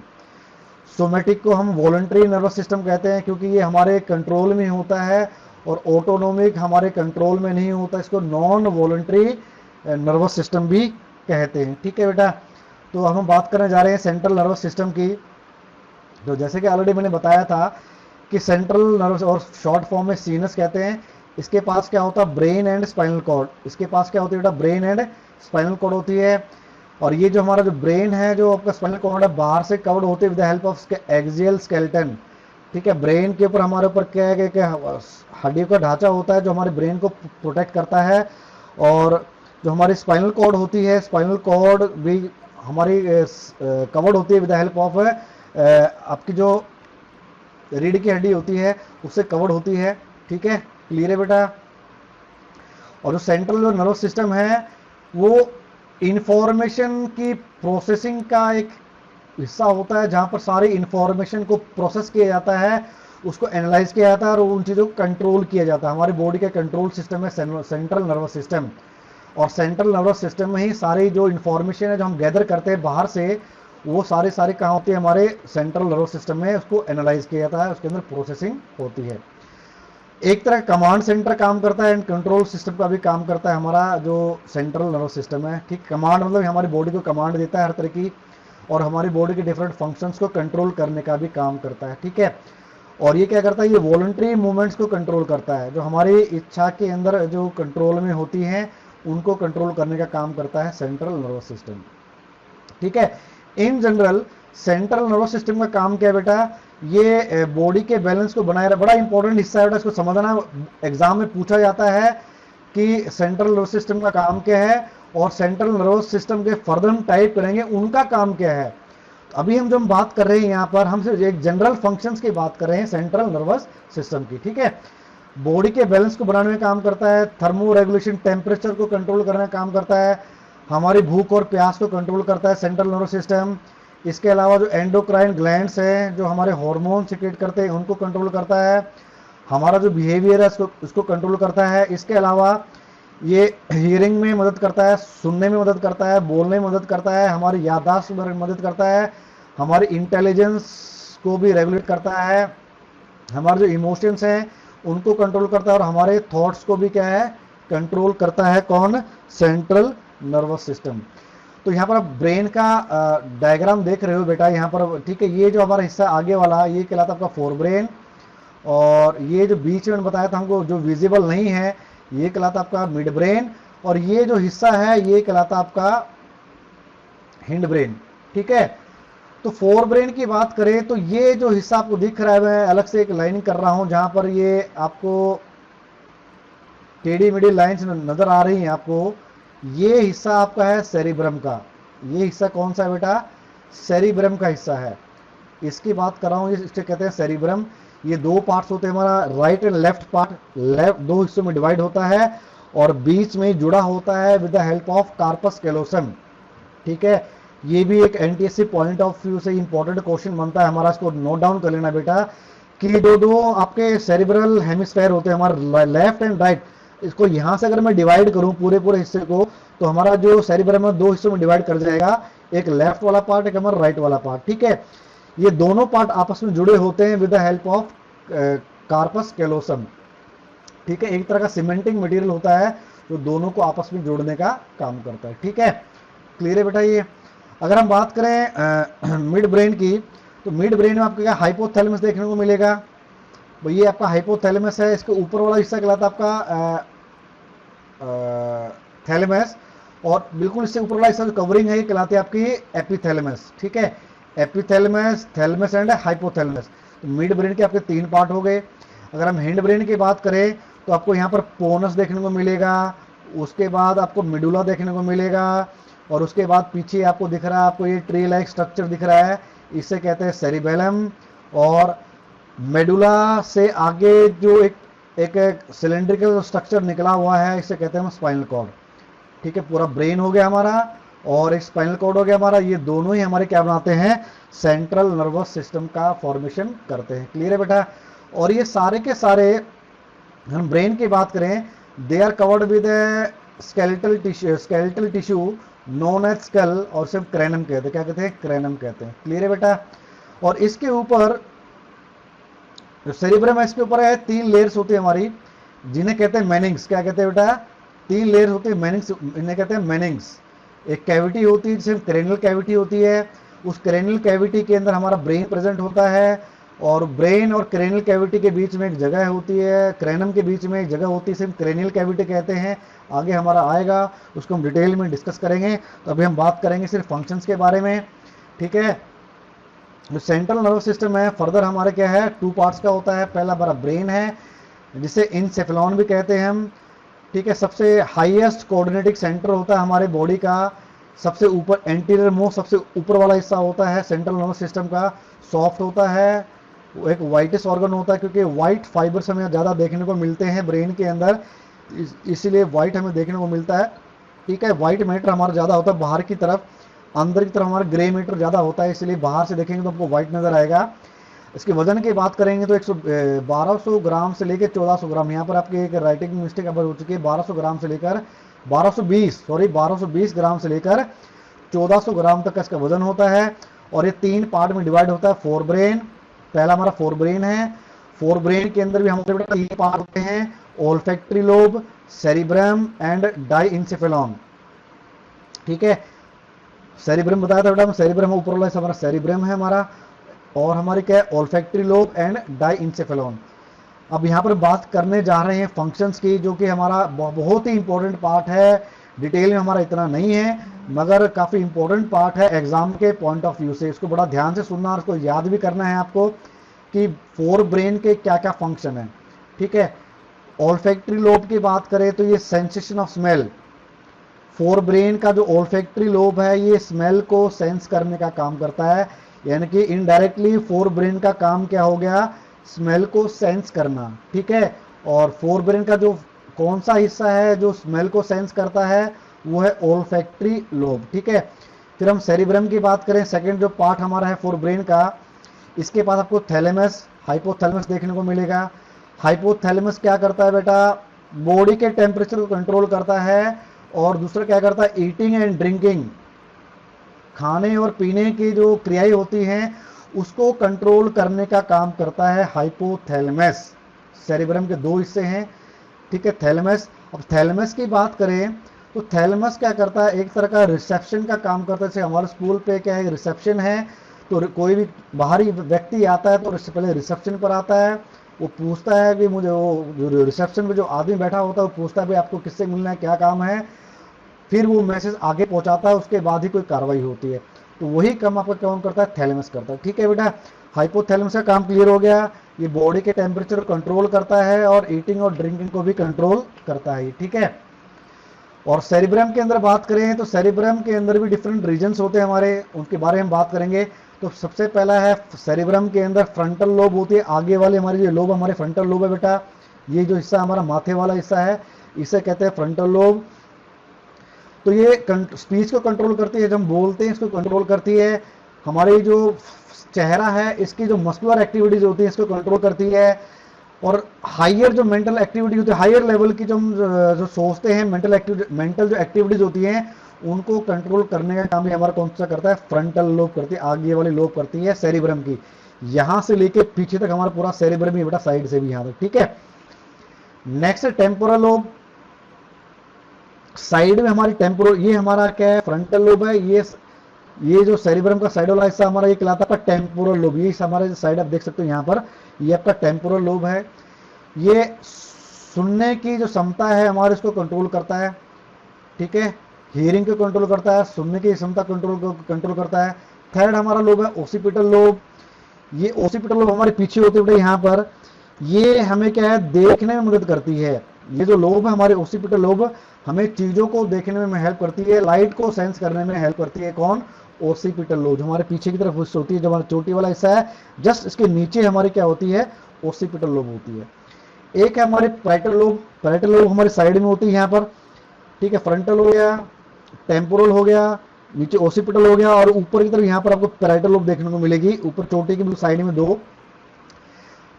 Somatic को हम वॉलंटरी नर्वस सिस्टम कहते हैं क्योंकि ये हमारे कंट्रोल में होता है, और ऑटोनोमिक हमारे कंट्रोल में नहीं होता, इसको नॉन वॉलंटरी नर्वस सिस्टम भी कहते हैं। ठीक है बेटा, तो हम बात करने जा रहे हैं सेंट्रल नर्वस सिस्टम की। तो जैसे कि ऑलरेडी मैंने बताया था कि सेंट्रल नर्वस, और शॉर्ट फॉर्म में सीनस कहते हैं, इसके पास क्या होता है, ब्रेन एंड स्पाइनल कॉर्ड। इसके पास क्या होती है बेटा, ब्रेन एंड स्पाइनल कॉर्ड होती है। और ये जो हमारा जो ब्रेन है, जो आपका स्पाइनल कॉर्ड है, बाहर से कवर्ड होती है with the help of axial skeleton. ठीक है, ब्रेन के ऊपर हमारे ऊपर क्या है कि हड्डियों का ढांचा होता है जो हमारे ब्रेन को प्रोटेक्ट करता है। और जो हमारी स्पाइनल कॉर्ड होती है, स्पाइनल कॉर्ड भी हमारी कवर्ड होती है विद द हेल्प ऑफ आपकी जो रीढ़ की हड्डी होती है उससे कवर्ड होती है। ठीक है, क्लियर है बेटा। और जो सेंट्रल जो नर्वस सिस्टम है वो इंफॉर्मेशन की प्रोसेसिंग का एक हिस्सा होता है, जहां पर सारी इंफॉर्मेशन को प्रोसेस किया जाता है, उसको एनालाइज किया जाता है और उन चीज़ों को कंट्रोल किया जाता है। हमारी बॉडी का कंट्रोल सिस्टम है सेंट्रल नर्वस सिस्टम। और सेंट्रल नर्वस सिस्टम में ही सारी जो इंफॉर्मेशन है जो हम गैदर करते हैं बाहर से, वो सारी सारी कहाँ होती है, हमारे सेंट्रल नर्वस सिस्टम में उसको एनालाइज किया जाता है, उसके अंदर प्रोसेसिंग होती है। एक तरह कमांड सेंटर काम करता है एंड कंट्रोल सिस्टम का भी काम करता है हमारा जो सेंट्रल नर्वस सिस्टम है। ठीक, कमांड मतलब हमारी बॉडी को कमांड देता है हर तरह की, और हमारी बॉडी के डिफरेंट फंक्शंस को कंट्रोल करने का भी काम करता है। ठीक है, और ये क्या करता है, ये वॉलंटरी मूवमेंट्स को कंट्रोल करता है, जो हमारी इच्छा के अंदर जो कंट्रोल में होती हैं उनको कंट्रोल करने का काम करता है सेंट्रल नर्वस सिस्टम। ठीक है, in general central nervous system का काम क्या है बेटा, ये बॉडी के बैलेंस को बनाए रखना, बड़ा इंपॉर्टेंट हिस्सा है बेटा, इसको समझना। एग्जाम में पूछा जाता है कि सेंट्रल नर्वस सिस्टम का काम क्या है, और सेंट्रल नर्वस सिस्टम के फर्दर हम टाइप करेंगे उनका काम क्या है। तो अभी हम जो हम बात कर रहे हैं यहाँ पर, हम सिर्फ एक जनरल फंक्शंस की बात कर रहे हैं सेंट्रल नर्वस सिस्टम की। ठीक है, बॉडी के बैलेंस को बनाने में काम करता है, थर्मो रेगुलेशन टेम्परेचर को कंट्रोल करने में काम करता है, हमारी भूख और प्यास को कंट्रोल करता है सेंट्रल नर्वस सिस्टम। इसके अलावा जो एंडोक्राइन ग्लैंड्स हैं जो हमारे हार्मोन सिक्रेट करते हैं उनको कंट्रोल करता है, हमारा जो बिहेवियर है उसको कंट्रोल करता है। इसके अलावा ये हियरिंग में मदद करता है, सुनने में मदद करता है, बोलने में मदद करता है, हमारी याददाश्त में मदद करता है, हमारी इंटेलिजेंस को भी रेगुलेट करता है, हमारे जो इमोशंस हैं उनको कंट्रोल करता है, और हमारे थॉट्स को भी क्या है, कंट्रोल करता है। कौन, सेंट्रल नर्वस सिस्टम। तो यहाँ पर आप ब्रेन का डायग्राम देख रहे हो बेटा यहाँ पर। ठीक है, ये जो हमारा हिस्सा आगे वाला ये कहलाता है आपका फोर ब्रेन, और ये जो बीच में बताया था हमको जो विजिबल नहीं है ये कहलाता आपका मिड ब्रेन, और ये जो हिस्सा है ये कहलाता आपका हिंड ब्रेन। ठीक है, तो फोर ब्रेन की बात करें तो ये जो हिस्सा आपको दिख रहा है, मैं अलग से एक लाइनिंग कर रहा हूं जहां पर ये आपको टेढ़ी मेढ़ी लाइंस नजर आ रही हैं आपको, ये हिस्सा आपका है सेरिब्रम का। ये हिस्सा कौन सा है बेटा, सेरिब्रम का हिस्सा है, इसकी बात कर रहा हूँ, इसे कहते हैं सेरिब्रम। ये दो पार्ट्स होते हैं, हमारा right and left part, left दो हिस्सों में डिवाइड होता है, और बीच में जुड़ा होता है with the help of corpus callosum. ठीक है, ये भी एक एनटीएससी पॉइंट ऑफ व्यू से इंपॉर्टेंट क्वेश्चन बनता है हमारा, इसको नोट डाउन कर लेना बेटा कि दो आपके सेरिब्रल हेमिस्फेयर होते हैं हमारे लेफ्ट एंड राइट। इसको यहां से अगर मैं डिवाइड करूं पूरे पूरे हिस्से को, तो हमारा जो सेरिब्रम है दो हिस्सों में डिवाइड कर जाएगा, एक लेफ्ट वाला पार्ट, एक हमारा राइट वाला पार्ट। ठीक है, ये दोनों पार्ट आपस में जुड़े होते हैं with the help of corpus callosum. ठीक है, एक तरह का सीमेंटिंग मटेरियल होता है जो दोनों को आपस में जोड़ने का काम करता है। ठीक है, क्लियर है बेटा ये। अगर हम बात करें मिड ब्रेन की, तो मिड ब्रेन में आपको क्या हाइपोथैलेमस देखने को मिलेगा। भाई ये आपका हाइपोथैलेमस है, इसके ऊपर वाला हिस्सा कहलाता है आपका थैलेमस, और बिल्कुल इससे ऊपर वाला हिस्सा जो कवरिंग है ये कहलाती है आपकी एपिथैलेमस। ठीक है, एपिथैलेमस, थैलेमस एंड हाइपोथैलेमस। तो मिड ब्रेन के आपके 3 पार्ट हो गए। अगर हम हिंड ब्रेन की बात करें तो आपको यहाँ पर पोनस देखने को मिलेगा, उसके बाद आपको मिडुला देखने को मिलेगा, और उसके बाद पीछे आपको दिख रहा है, आपको ये ट्री लाइक स्ट्रक्चर दिख रहा है, इसे कहते हैं सेरिबेलम। और मेडुला से आगे जो एक सिलेंड्रिकल स्ट्रक्चर निकला हुआ है, इसे कहते हैं स्पाइनल कॉर्ड। ठीक है, पूरा ब्रेन हो गया हमारा और एक स्पाइनल कॉर्ड हो गया हमारा, ये दोनों ही हमारे क्या बनाते हैं, सेंट्रल नर्वस सिस्टम का फॉर्मेशन करते हैं। क्लियर है बेटा। और ये सारे के सारे, हम ब्रेन की बात करें, they are covered with skeletal tissue known as skull, और सिर्फ क्रैनम कहते हैं। क्या कहते हैं, क्रैनम कहते हैं। क्लियर है बेटा। और इसके ऊपर जो सेरिब्रम है, इसके ऊपर है 3 लेयर्स होती है हमारी, जिन्हें कहते हैं मेनिंग्स। क्या कहते हैं बेटा, 3 लेयर्स होती है मेनिंग्स, इन्हें कहते हैं मेनिंग्स। एक कैविटी होती है जिसे क्रेनियल कैविटी होती है, उस क्रेनियल कैविटी के अंदर हमारा ब्रेन प्रेजेंट होता है, और ब्रेन और क्रेनियल कैविटी के बीच में एक जगह होती है, क्रैनम के बीच में एक जगह होती है, सिर्फ क्रेनियल कैविटी कहते हैं। आगे हमारा आएगा, उसको हम डिटेल में डिस्कस करेंगे। तो अभी हम बात करेंगे सिर्फ फंक्शंस के बारे में। ठीक है, जो सेंट्रल नर्वस सिस्टम है फर्दर हमारे क्या है, 2 पार्ट्स का होता है। पहला हमारा ब्रेन है, जिसे इनसेफेलॉन भी कहते हैं हम। ठीक है, सबसे हाईएस्ट कोऑर्डिनेटिंग सेंटर होता है हमारे बॉडी का, सबसे ऊपर एंटीरियर मोस्ट, सबसे ऊपर वाला हिस्सा होता है सेंट्रल नर्वस सिस्टम का, सॉफ्ट होता है, एक वाइटिस ऑर्गन होता है, क्योंकि वाइट फाइबर्स हमें ज़्यादा देखने को मिलते हैं ब्रेन के अंदर, इसीलिए वाइट हमें देखने को मिलता है। ठीक है, वाइट मैटर हमारा ज़्यादा होता है बाहर की तरफ, अंदर की तरफ हमारा ग्रे मैटर ज़्यादा होता है, इसलिए बाहर से देखेंगे तो हमको वाइट नज़र आएगा। इसके वजन की बात करेंगे तो 1200 ग्राम से लेकर 1400 ग्राम, यहाँ पर आपकी एक राइटिंग मिस्टेक अब हो चुकी है, 1200 ग्राम से लेकर 1220 ग्राम से लेकर 1400 ग्राम तक का इसका वजन होता है। और ये 3 पार्ट में डिवाइड होता है। फोर ब्रेन, पहला हमारा फोर ब्रेन है। फोर ब्रेन के अंदर भी हमारे 3 पार्ट होते हैं, ओल्फैक्टरी लोब, सेरिब्रम एंड डाइंसेफेलॉन। ठीक है, सेरिब्रम बताया था बेटा, सेरिब्रम ऊपर वाला हमारा सेरिब्रम है हमारा, और हमारे क्या है, ओल्फैक्टरी लोब एंड डाइंसेफेलॉन। अब यहाँ पर बात करने जा रहे हैं फंक्शंस की, जो कि हमारा बहुत ही इंपॉर्टेंट पार्ट है। डिटेल में हमारा इतना नहीं है, मगर काफ़ी इंपॉर्टेंट पार्ट है एग्जाम के पॉइंट ऑफ व्यू से। इसको बड़ा ध्यान से सुनना और इसको याद भी करना है आपको कि फोर ब्रेन के क्या क्या फंक्शन है। ठीक है, ओल्फैक्टरी लोब की बात करें तो ये sensation of smell, fore brain का जो ओल्फैक्टरी लोब है ये स्मेल को सेंस करने का काम करता है, यानी कि इनडायरेक्टली फोर ब्रेन का काम क्या हो गया, स्मेल को सेंस करना। ठीक है, और फोर ब्रेन का जो कौन सा हिस्सा है जो स्मेल को सेंस करता है, वो है ओल्फैक्टरी लोब। ठीक है, फिर हम सेरिब्रम की बात करें, सेकंड जो पार्ट हमारा है फोर ब्रेन का, इसके पास आपको थैलेमस, हाइपोथैलेमस देखने को मिलेगा। हाइपोथैलेमस क्या करता है बेटा, बॉडी के टेम्परेचर को कंट्रोल करता है, और दूसरा क्या करता है, ईटिंग एंड ड्रिंकिंग, खाने और पीने की जो क्रियाएं होती हैं उसको कंट्रोल करने का काम करता है हाइपोथैलेमस। सेरिब्रम के 2 हिस्से हैं। ठीक है, थैलेमस। अब थैलेमस की बात करें तो थैलेमस क्या करता है, एक तरह का रिसेप्शन का काम करता है। जैसे हमारे स्कूल पे क्या है, रिसेप्शन है, तो कोई भी बाहरी व्यक्ति आता है तो पहले रिसेप्शन पर आता है, वो पूछता है कि मुझे, वो रिसेप्शन पे जो आदमी बैठा होता है वो पूछता है भाई आपको किससे मिलना है, क्या काम है, फिर वो मैसेज आगे पहुंचाता है, उसके बाद ही कोई कार्रवाई होती है। तो वही काम आपका कौन करता है, थैलेमस करता है। ठीक है बेटा, हाइपोथैलेमस का काम क्लियर हो गया, ये बॉडी के टेम्परेचर कंट्रोल करता है और ईटिंग और ड्रिंकिंग को भी कंट्रोल करता है। ठीक है, और सेरिब्रम के अंदर बात करें तो सेरिब्रम के अंदर भी डिफरेंट रीजन्स होते हैं हमारे, उनके बारे में हम बात करेंगे। तो सबसे पहला है सेरिब्रम के अंदर फ्रंटल लोब होती है, आगे वाले हमारी जो लोब हमारे फ्रंटल लोब है बेटा, ये जो हिस्सा हमारा माथे वाला हिस्सा है इसे कहते हैं फ्रंटल लोब। तो ये स्पीच को कंट्रोल करती है, जब हम बोलते हैं इसको कंट्रोल करती है। हमारी जो चेहरा है इसकी जो मस्कुलर एक्टिविटीज होती है इसको कंट्रोल करती है। और हायर जो मेंटल एक्टिविटी होती है, हायर लेवल की जो सोचते हैं, मेंटल जो एक्टिविटीज होती हैं उनको कंट्रोल करने का काम भी हमारा कौन सा करता है, फ्रंटल लोब करती है, आगे वाली लोब करती है सेरिब्रम की। यहां से लेके पीछे तक हमारा पूरा सेरिब्रम ही बेटा, साइड से भी यहां तक। ठीक है, नेक्स्ट टेम्पोरल लोब। साइड में हमारी टेम्पोरल, ये हमारा क्या है, फ्रंटल लोब है। ये जो सेरिब्रम का साइड वाला हिस्सा हमारा ये कहलाता है आपका टेम्पोरल लोब। ये हमारे साइड आप देख सकते हो यहाँ पर, ये आपका टेम्पोरल लोब है। ये सुनने की जो क्षमता है हमारे, इसको कंट्रोल करता है, ठीक है। हियरिंग को कंट्रोल करता है, सुनने की क्षमता कंट्रोल करता है। थर्ड हमारा लोब है ओसिपिटल लोब। ये ओसिपिटल लोब हमारे पीछे होते हुए यहाँ पर, ये हमें क्या है, देखने में मदद करती है। ये जो लोब है हमारे ओसिपिटल लोब, हमें चीजों को देखने में हेल्प करती है, लाइट को सेंस करने में हेल्प करती है। कौन? ओसिपिटल लोब, जो हमारे पीछे की तरफ होती है, जो हमारा चोटी वाला हिस्सा है, जस्ट इसके नीचे हमारी क्या होती है, ओसिपिटल लोब होती है। एक है हमारे पैरेटल लोब। पैरेटल लोब हमारे साइड में होती है यहाँ पर, ठीक है। फ्रंटल हो गया, टेम्पोरल हो गया, नीचे ओसिपिटल हो गया, और ऊपर की तरफ यहाँ पर आपको पैरेटल लोब देखने को मिलेगी, ऊपर चोटी की साइड में दो।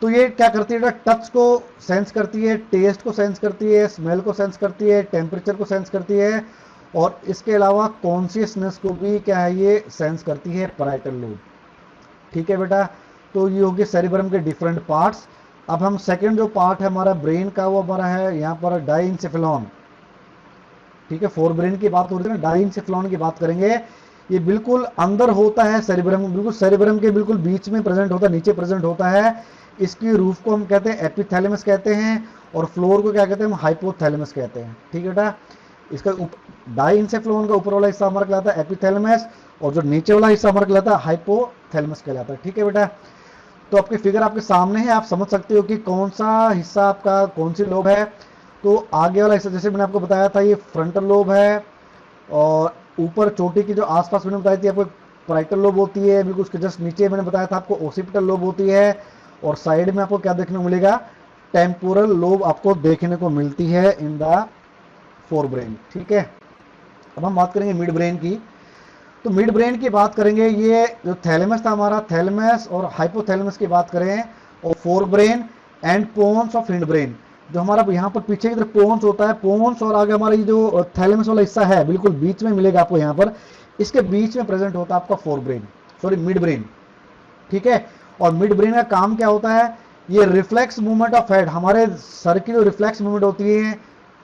तो ये क्या करती है, टच को सेंस करती है, टेस्ट को सेंस करती है, स्मेल को सेंस करती है, टेम्परेचर को सेंस करती है, और इसके अलावा कॉन्शियसनेस को भी क्या है, ये सेंस करती है पैरेटल लोब, ठीक है बेटा। तो ये होगी सेरिब्रम के डिफरेंट पार्ट्स। अब हम सेकंड जो पार्ट है हमारा ब्रेन का, वो हमारा है यहाँ पर डाइंसेफेलॉन, ठीक है। फोर ब्रेन की बात हो रही है ना, डाइंसेफेलॉन की बात करेंगे। ये बिल्कुल अंदर होता है सेरिब्रम, बिल्कुल सेरिब्रम के बिल्कुल बीच में प्रेजेंट होता है, नीचे प्रेजेंट होता है। इसकी रूफ को हम कहते हैं एपिथैलेमस कहते हैं, और फ्लोर को क्या कहते हैं, हम हाइपोथैलेमस कहते हैं, ठीक है बेटा। इसका डाइंसेफेलॉन का ऊपर वाला हिस्सा हमारा कहलाता है एपिथैलेमस, और जो नीचे वाला हिस्सा हमारा कहलाता है हाइपोथैलेमस कहलाता है, ठीक है बेटा। तो आपकी फिगर आपके सामने है, आप समझ सकते हो कि कौन सा हिस्सा आपका, कौन सी लोब है। तो आगे वाला हिस्सा, जैसे मैंने आपको बताया था, ये फ्रंटल लोब है, और ऊपर चोटी की जो आसपास मैंने बताई थी आपको पैरेटल लोब होती है, बिल्कुल उसके जस्ट नीचे मैंने बताया था आपको ओसिपिटल लोब होती है, और साइड में आपको क्या देखने को मिलेगा, टेम्पोरल लोब आपको देखने को मिलती है इन द फोर ब्रेन, ठीक है। अब हम बात करेंगे मिड ब्रेन की। तो मिड ब्रेन की बात करेंगे, ये जो थैलेमस था हमारा, थैलेमस और हाइपोथैलेमस की बात करें, और forebrain and pons of hindbrain, जो हमारा यहाँ पर पीछे की तरफ पोन्स होता है, पोन्स और आगे हमारा ये जो थैलेमस वाला हिस्सा है बिल्कुल बीच में मिलेगा आपको यहाँ पर, इसके बीच में प्रेजेंट होता है आपका fore brain, sorry mid brain, ठीक है। और मिड ब्रेन का काम क्या होता है, ये रिफ्लेक्स मूवमेंट ऑफ हेड, हमारे सर की जो रिफ्लेक्स मूवमेंट होती है,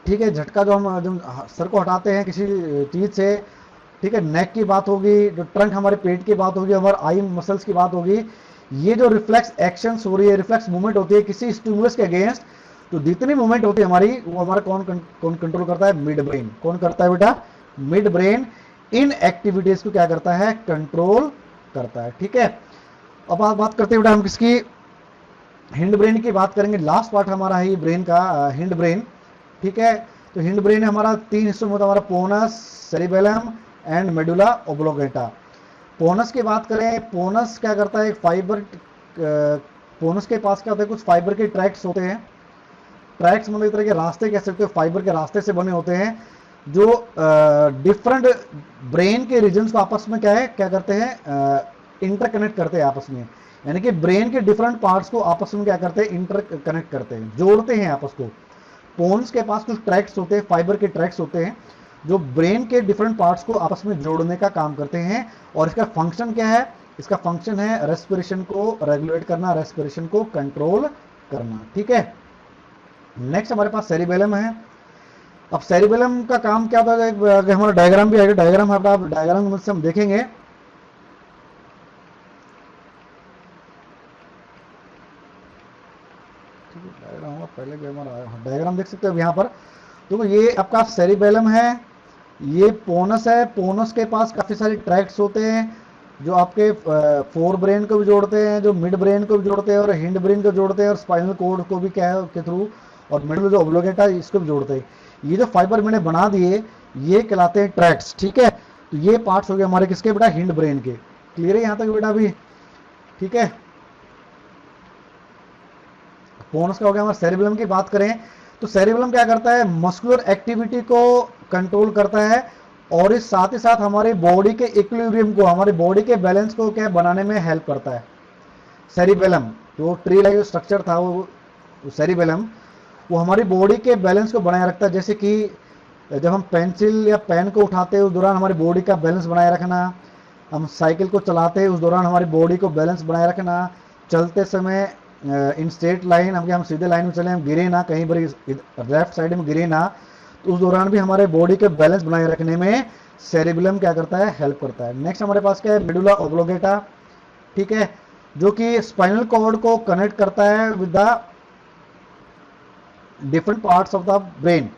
ठीक है, झटका जो हम जब सर को हटाते हैं किसी चीज से, ठीक है, नेक की बात होगी, जो ट्रंक हमारे पेट की बात होगी, हमारे आई मसल्स की बात होगी, ये जो रिफ्लेक्स एक्शंस हो रही है, रिफ्लेक्स मूवमेंट होती है किसी स्टिमुलस के अगेंस्ट, तो जितनी मूवमेंट होती है हमारी, वो हमारा कौन कंट्रोल करता है, मिड ब्रेन। कौन करता है बेटा, मिड ब्रेन इन एक्टिविटीज को क्या करता है, कंट्रोल करता है, ठीक है। अब आप बात करते हैं बेटा हम किसकी, हिंड ब्रेन की बात करेंगे। लास्ट पार्ट हमारा है ये ब्रेन का, हिंड ब्रेन, ठीक है। तो हिंड ब्रेन हमारा तीन हिस्सों में होता है, हमारा पोनस, सेरिबेलम एंड मेडुला ओब्लोंगेटा। पोनस की बात करें, पोनस क्या करता है, एक फाइबर, पोनस के पास क्या होता है, कुछ फाइबर के ट्रैक्स होते हैं। ट्रैक्स मतलब एक तरह के रास्ते कह सकते हो, फाइबर के रास्ते से बने होते हैं, जो डिफरेंट ब्रेन के रीजन्स को आपस में क्या है, क्या करते हैं, इंटरकनेक्ट करते हैं आपस में, यानी कि ब्रेन के डिफरेंट पार्ट्स को आपस में क्या करते हैं, इंटरकनेक्ट करते हैं, जोड़ते हैं आपस को। पोन्स के पास कुछ ट्रैक्स होते हैं, फाइबर के ट्रैक्स होते हैं, जो ब्रेन के डिफरेंट पार्ट्स को आपस में जोड़ने का काम करते हैं। और इसका फंक्शन क्या है, इसका फंक्शन है रेस्पिरेशन को रेगुलेट करना, रेस्पिरेशन को कंट्रोल करना, ठीक है। नेक्स्ट हमारे पास सेरिबेलम है। अब सेरिबेलम का काम क्या होता है, हमारा डायग्राम भी आएगा, डायग्राम है, आप डायग्राम में से हम देखेंगे। पहले भी हमारा डायग्राम देख सकते हो यहाँ पर। तो ये आपका सेरिबेलम है, ये पोनस है, पोनस के पास काफी सारे ट्रैक्ट्स होते हैं, जो आपके फोर ब्रेन को भी जोड़ते हैं, जो मिड ब्रेन को भी जोड़ते हैं, और हिंड ब्रेन को जोड़ते हैं, और स्पाइनल कोड को भी क्या है के थ्रू, और मिडिल जो ओब्लोंगेटा इसको भी जोड़ते हैं। ये जो फाइबर मैंने बना दिए, ये कहलाते हैं ट्रैक्ट्स, ठीक है। तो ये पार्ट्स हो गए हमारे किसके बेटा, हिंड ब्रेन के। क्लियर है यहाँ तक बेटा अभी, ठीक है। पोनस का हो गया। हमारे सेरिबेलम की बात करें, तो सेरिबेलम क्या करता है, मस्कुलर एक्टिविटी को कंट्रोल करता है, और इस साथ ही साथ हमारी बॉडी के इक्विलिब्रियम को, हमारी बॉडी के बैलेंस को क्या बनाने में हेल्प करता है। सेरिबेलम जो ट्री लाइक स्ट्रक्चर था, वो सेरिबेलम वो हमारी बॉडी के बैलेंस को बनाए रखता है। जैसे कि जब हम पेंसिल या पेन को उठाते हैं उस दौरान हमारी बॉडी का बैलेंस बनाए रखना, हम साइकिल को चलाते हैं उस दौरान हमारी बॉडी को बैलेंस बनाए रखना, चलते समय इन स्ट्रेट लाइन हम सीधे लाइन में चले, हम गिरे ना, कहीं पर लेफ्ट साइड में गिरे ना, तो उस दौरान भी हमारे बॉडी के बैलेंस बनाए रखने में सेरिबेलम क्या करता है, हेल्प करता है। नेक्स्ट हमारे पास क्या है, मेडुला ऑब्लोंगेटा, ठीक है, जो कि स्पाइनल कॉर्ड को कनेक्ट करता है with the different parts of the brain,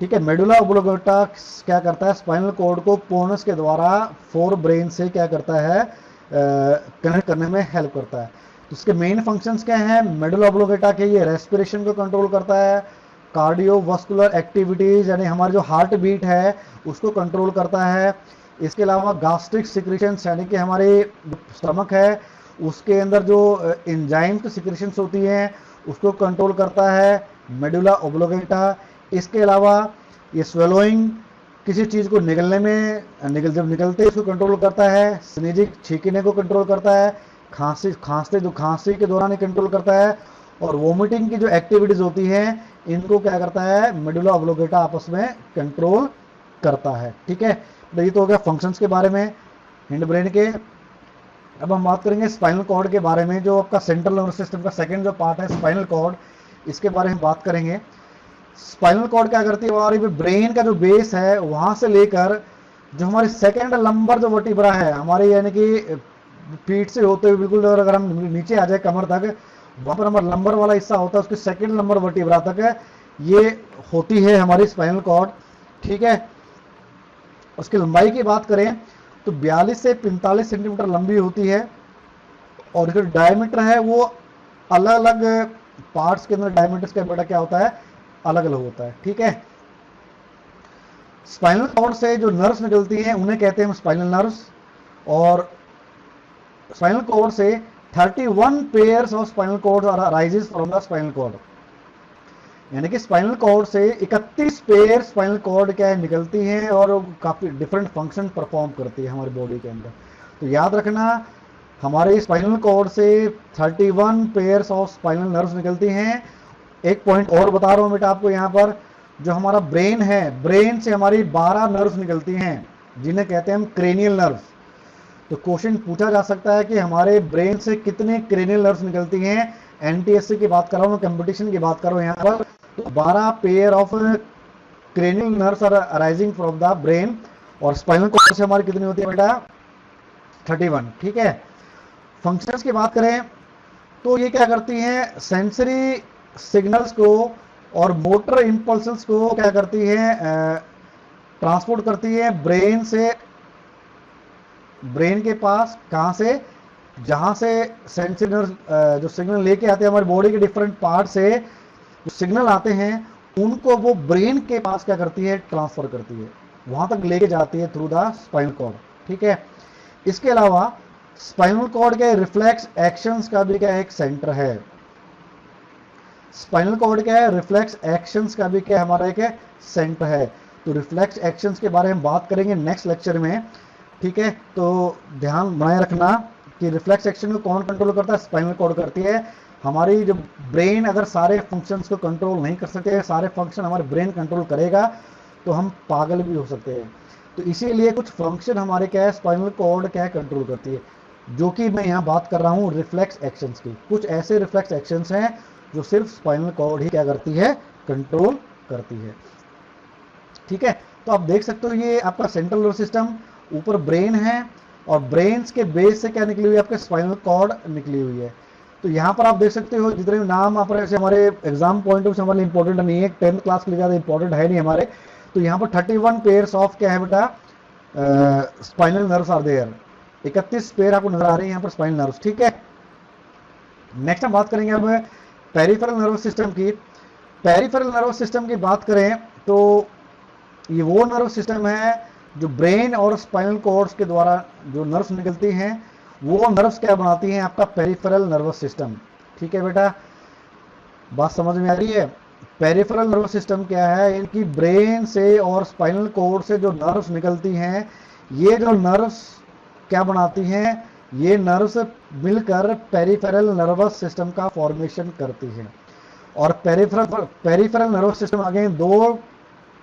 ठीक है। मेडुला ऑब्लोंगेटा क्या करता है, स्पाइनल कॉर्ड को पोनस के द्वारा फोर ब्रेन से क्या करता है, कनेक्ट करने में हेल्प करता है। तो इसके मेन फंक्शंस क्या हैं मेडुला ऑब्लोंगेटा के, ये रेस्पिरेशन को कंट्रोल करता है, कार्डियोवास्कुलर एक्टिविटीज यानी हमारी जो हार्ट बीट है उसको कंट्रोल करता है। इसके अलावा गास्ट्रिक सिक्रेशंस यानी कि हमारे स्टमक है उसके अंदर जो एंजाइम्स की सिक्रेशंस होती हैं उसको कंट्रोल करता है मेडुला ऑब्लोंगेटा। इसके अलावा ये स्वेलोइंग, किसी चीज़ को निगलने में जब निकलते हैं उसको कंट्रोल करता है, स्नीजिंग छींकने को कंट्रोल करता है, खांसी के दौरान ही कंट्रोल करता है, और वोमिटिंग की जो एक्टिविटीज़ होती हैं इनको क्या करता है मेडुला ऑब्लोंगेटा आपस में कंट्रोल करता है, ठीक है। तो ये तो हो गया फंक्शंस के बारे में हिंड ब्रेन के। अब हम बात करेंगे स्पाइनल कॉर्ड के बारे में, जो आपका सेंट्रल नर्वस सिस्टम का सेकंड जो पार्ट है स्पाइनल कॉर्ड, इसके बारे में बात करेंगे। स्पाइनल कॉर्ड क्या करती है, हमारी ब्रेन का जो बेस है वहां से लेकर जो हमारी सेकंड लंबर जो वर्टिब्रा है हमारे, यानी कि पीठ से होते हुए बिल्कुल अगर हम नीचे आ जाए कमर तक, वहां पर हमारा लंबर वाला हिस्सा होता है, उसके सेकंड लंबर वर्टिब्रा तक है, ये होती है हमारी स्पाइनल कॉर्ड, ठीक है। उसकी लंबाई की बात करें तो 42 से 45 सेंटीमीटर लंबी होती है, और जो डायमीटर है वो अलग अलग पार्ट्स के अंदर डायमीटर्स का बेटा क्या होता है, अलग अलग होता है, ठीक है। स्पाइनल कॉर्ड से जो नर्व्स निकलती हैं उन्हें कहते हैं स्पाइनल नर्व्स, और स्पाइनल कॉर्ड से 31 pairs of spinal cord arises from the spinal cord, यानी कि स्पाइनल कॉर्ड से 31 पेयर स्पाइनल कॉर्ड क्या है निकलती हैं, और काफी डिफरेंट फंक्शन परफॉर्म करती है हमारी बॉडी के अंदर। तो याद रखना हमारे स्पाइनल कॉर्ड से 31 पेयर्स ऑफ स्पाइनल नर्व्स निकलती हैं। एक पॉइंट और बता रहा हूं बेटा आपको यहाँ पर, जो हमारा ब्रेन है, ब्रेन से हमारी 12 नर्व्स निकलती हैं जिन्हें कहते हैं हम क्रेनियल नर्व्स। तो क्वेश्चन पूछा जा सकता है कि हमारे ब्रेन से कितने क्रेनियल नर्व्स निकलती हैं, एनटीएससी की बात कर रहा हूँ, कंपटीशन की बात कर रहा हूँ यहाँ पर, तो 12 pair of cranial nerves are arising from the brain, और स्पाइनल कॉर्ड से हमारी कितनी होती है बेटा, 31, ठीक है। फंक्शंस की बात करें तो ये क्या करती हैं, सेंसरी सिग्नल्स को और मोटर इंपल्सेस को क्या करती है, ट्रांसपोर्ट करती है ब्रेन से, ब्रेन के पास, कहां से, जहां से सेंसरी नर्व जो सिग्नल लेके आते हैं हमारी बॉडी के डिफरेंट पार्ट से, जो सिग्नल आते हैं उनको वो ब्रेन के पास क्या करती है, ट्रांसफर करती है, वहां तक लेके जाती है थ्रू द स्पाइनल कॉर्ड, ठीक है। इसके अलावा स्पाइनल कॉर्ड के रिफ्लेक्स एक्शंस का भी क्या एक सेंटर है, स्पाइनल कॉर्ड क्या है, रिफ्लेक्स एक्शंस का भी क्या हमारा एक सेंटर है। तो रिफ्लेक्स एक्शंस के बारे में बात करेंगे नेक्स्ट लेक्चर में, ठीक है। तो ध्यान बनाए रखना कि रिफ्लेक्स एक्शन को कौन कंट्रोल करता है, स्पाइनल कॉर्ड करती है। हमारी जो ब्रेन अगर सारे फंक्शंस को कंट्रोल नहीं कर सकते, सारे फंक्शन हमारे ब्रेन कंट्रोल करेगा तो हम पागल भी हो सकते हैं। तो इसीलिए कुछ फंक्शन हमारे क्या है, स्पाइनल कॉर्ड क्या है कंट्रोल करती है, जो कि मैं यहाँ बात कर रहा हूँ रिफ्लेक्स एक्शंस की। कुछ ऐसे रिफ्लेक्स एक्शंस हैं जो सिर्फ स्पाइनल कॉर्ड ही क्या करती है, कंट्रोल करती है, ठीक है। तो आप देख सकते हो ये आपका सेंट्रल नर्वस सिस्टम, ऊपर ब्रेन है, और ब्रेन के बेस से क्या निकली हुई है, आपके स्पाइनल कॉर्ड निकली हुई है। तो यहाँ पर आप देख सकते हो जितने भी नाम आप ऐसे हमारे एग्जाम पॉइंट ऑफ हमारे इंपॉर्टेंट नहीं है, 10th क्लास के लिए ज़्यादा इंपॉर्टेंट है नहीं हमारे। तो यहाँ पर 31 पेयर्स ऑफ क्या है बेटा, spinal nerves are there, 31 pair आपको नजर आ रहे हैं यहाँ पर स्पाइनल नर्व्स, ठीक है। नेक्स्ट हम बात करेंगे अब पेरिफेरल नर्वस सिस्टम की। पेरिफेरल नर्वस सिस्टम की बात करें तो ये वो नर्वस सिस्टम है जो ब्रेन और स्पाइनल कॉर्ड्स के द्वारा जो नर्व्स निकलती हैं वो नर्व्स क्या बनाती हैं, आपका पेरिफेरल नर्वस सिस्टम, ठीक है बेटा। बात समझ में आ रही है, पेरिफेरल नर्वस सिस्टम क्या है, इनकी ब्रेन से और स्पाइनल कॉर्ड से जो नर्व्स निकलती हैं, ये जो नर्व्स क्या बनाती हैं, ये नर्व्स मिलकर पेरिफेरल नर्वस सिस्टम का फॉर्मेशन करती हैं। और पेरिफेरल नर्वस सिस्टम आगे दो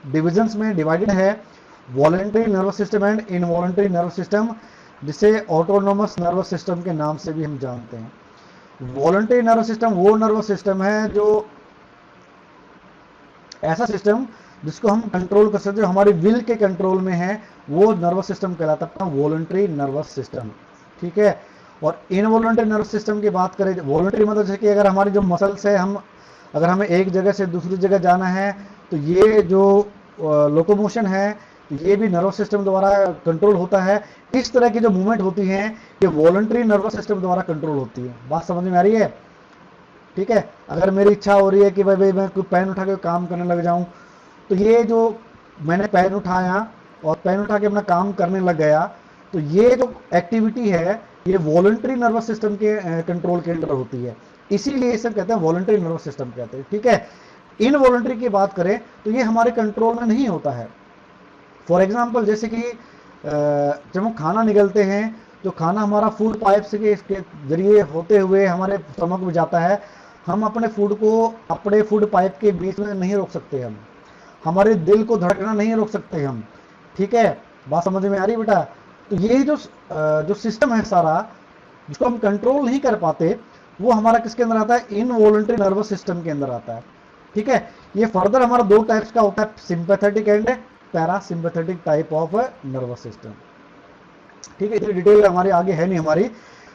डिविजन्स में डिवाइडेड है, voluntary nervous system and involuntary nervous system, जिसे ऑटोनोमस नर्वस सिस्टम के नाम से भी हम जानते हैं। वॉलंटरी नर्वस सिस्टम वो नर्वस सिस्टम है जो ऐसा सिस्टम जिसको हम कंट्रोल कर सकते हैं, हमारी विल के कंट्रोल में है, वो नर्वस सिस्टम कहलाता है वॉलंटरी नर्वस सिस्टम। ठीक है। और इनवॉलंटरी नर्वस सिस्टम की बात करें, वॉलंटरी मतलब जैसे कि अगर हमारी जो मसल्स है, हम अगर हमें एक जगह से दूसरी जगह जाना है, तो ये जो लोकोमोशन है, तो ये भी नर्वस सिस्टम द्वारा कंट्रोल होता है। इस तरह की जो मूवमेंट होती हैं, ये वॉलंटरी नर्वस सिस्टम द्वारा कंट्रोल होती है। बात समझ में आ रही है? ठीक है। अगर मेरी इच्छा हो रही है कि भाई मैं कोई पेन उठा के काम करने लग जाऊं, तो ये जो मैंने पेन उठाया और पेन उठा के अपना काम करने लग गया, तो ये जो एक्टिविटी है, ये वॉलंटरी नर्वस सिस्टम के कंट्रोल के अंडर होती है। इसीलिए इसे कहते हैं वॉलंटरी नर्वस सिस्टम कहते हैं। ठीक है। इनवॉलंटरी की बात करें तो ये हमारे कंट्रोल में नहीं होता है। फॉर एग्जाम्पल, जैसे कि जब हम खाना निगलते हैं, जो खाना हमारा फूड पाइप से इसके जरिए होते हुए हमारे स्टमक में जाता है, हम अपने फूड को अपने फूड पाइप के बीच में नहीं रोक सकते। हम हमारे दिल को धड़कना नहीं रोक सकते हम। ठीक है। बात समझ में आ रही है बेटा? तो ये जो सिस्टम है सारा, जिसको हम कंट्रोल नहीं कर पाते, वो हमारा किसके अंदर आता है? इनवॉलंटरी नर्वस सिस्टम के अंदर आता है। ठीक है। ये फर्दर हमारा दो टाइप्स का होता है, sympathetic and parasympathetic type of nervous system. ठीक है। इतनी डिटेल हमारी आगे है नहीं हमारी।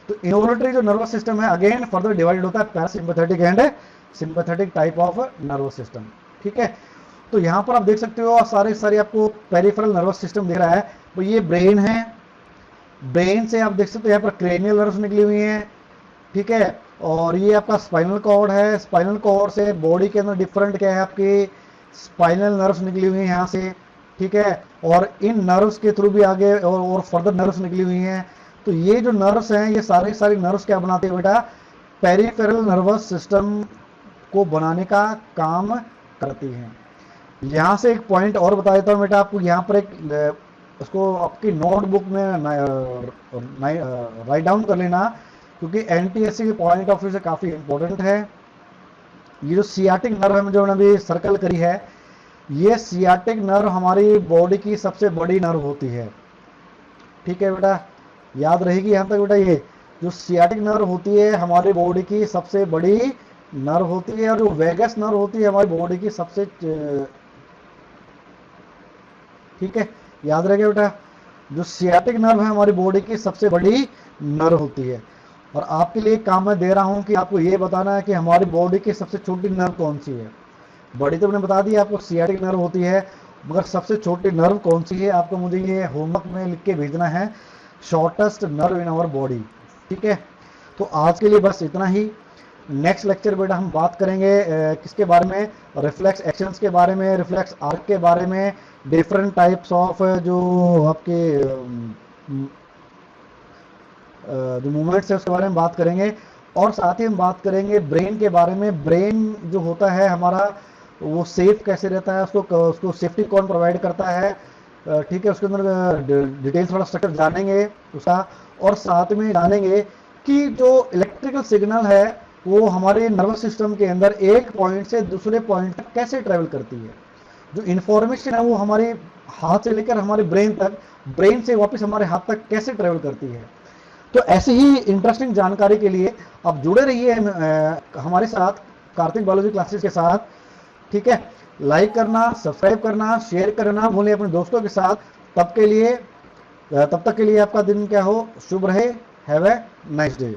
तो इनवॉलंटरी जो नर्वस सिस्टम है, अगेन फर्दर डिवाइड होता है parasympathetic and sympathetic type of nervous system. ठीक है। तो यहां पर आप देख सकते हो सारे आपको पेरिफेरल नर्वस सिस्टम दिख रहा है। तो ये ब्रेन है, ब्रेन से आप देख सकते हो यहाँ पर क्रेनियल नर्व्स निकली हुई हैं। ठीक है। और ये आपका स्पाइनल कॉर्ड है, स्पाइनल कॉर्ड से बॉडी के अंदर डिफरेंट क्या है, आपकी स्पाइनल नर्व्स निकली हुई हैं यहाँ से। ठीक है। और इन नर्व्स के थ्रू भी आगे और फर्दर नर्व्स निकली हुई हैं। तो ये जो नर्व्स हैं, ये सारी नर्व्स क्या बनाते हैं बेटा? पेरिफेरल नर्वस सिस्टम को बनाने का काम करती हैं। यहाँ से एक पॉइंट और बता देता हूँ बेटा आपको, यहाँ पर एक उसको आपकी नोटबुक में राइट डाउन कर लेना, क्योंकि एनटीएससी के पॉइंट ऑफ व्यू से काफ़ी इंपॉर्टेंट है। ये जो सियाटिक नर्व है, जो मैंने अभी सर्कल करी है, ये सियाटिक नर्व हमारी बॉडी की सबसे बड़ी नर्व होती है। ठीक है बेटा, याद रहेगी यहाँ तक बेटा। ये जो सियाटिक नर्व होती है हमारी बॉडी की सबसे बड़ी नर्व होती है, और जो वेगस नर्व होती है हमारी बॉडी की सबसे ठीक है, याद रहेगा बेटा। जो सियाटिक नर्व है हमारी बॉडी की सबसे बड़ी नर्व होती है। और आपके लिए काम मैं दे रहा हूं कि आपको ये बताना है कि हमारी बॉडी की सबसे छोटी नर्व कौन सी है। बड़ी तो मैंने बता दी आपको, सियाटिक नर्व होती है, मगर सबसे छोटी नर्व कौन सी है, आपको मुझे ये होमवर्क में लिख के भेजना है। Shortest nerve in our body. ठीक है। तो आज के लिए बस इतना ही। नेक्स्ट लेक्चर बेटा हम बात करेंगे किसके बारे में? रिफ्लेक्स एक्शंस के बारे में, रिफ्लेक्स आर्क के बारे में, डिफरेंट टाइप्स ऑफ जो आपके जो मूवमेंट्स है उसके बारे में बात करेंगे। और साथ ही हम बात करेंगे ब्रेन के बारे में। ब्रेन जो होता है हमारा, वो सेफ कैसे रहता है, उसको सेफ्टी कौन प्रोवाइड करता है। ठीक है। उसके अंदर डिटेल थोड़ा स्ट्रक्चर जानेंगे उसका, और साथ में जानेंगे कि जो इलेक्ट्रिकल सिग्नल है वो हमारे नर्वस सिस्टम के अंदर एक पॉइंट से दूसरे पॉइंट तक कैसे ट्रेवल करती है। जो इंफॉर्मेशन है वो हमारे हाथ से लेकर हमारे ब्रेन तक, ब्रेन से वापस हमारे हाथ तक कैसे ट्रेवल करती है। तो ऐसी ही इंटरेस्टिंग जानकारी के लिए आप जुड़े रहिए हमारे साथ कार्तिक बायोलॉजी क्लासेस के साथ। ठीक है। लाइक करना, सब्सक्राइब करना, शेयर करना भूलें अपने दोस्तों के साथ। तब तक के लिए आपका दिन क्या हो, शुभ रहे। Have a nice day.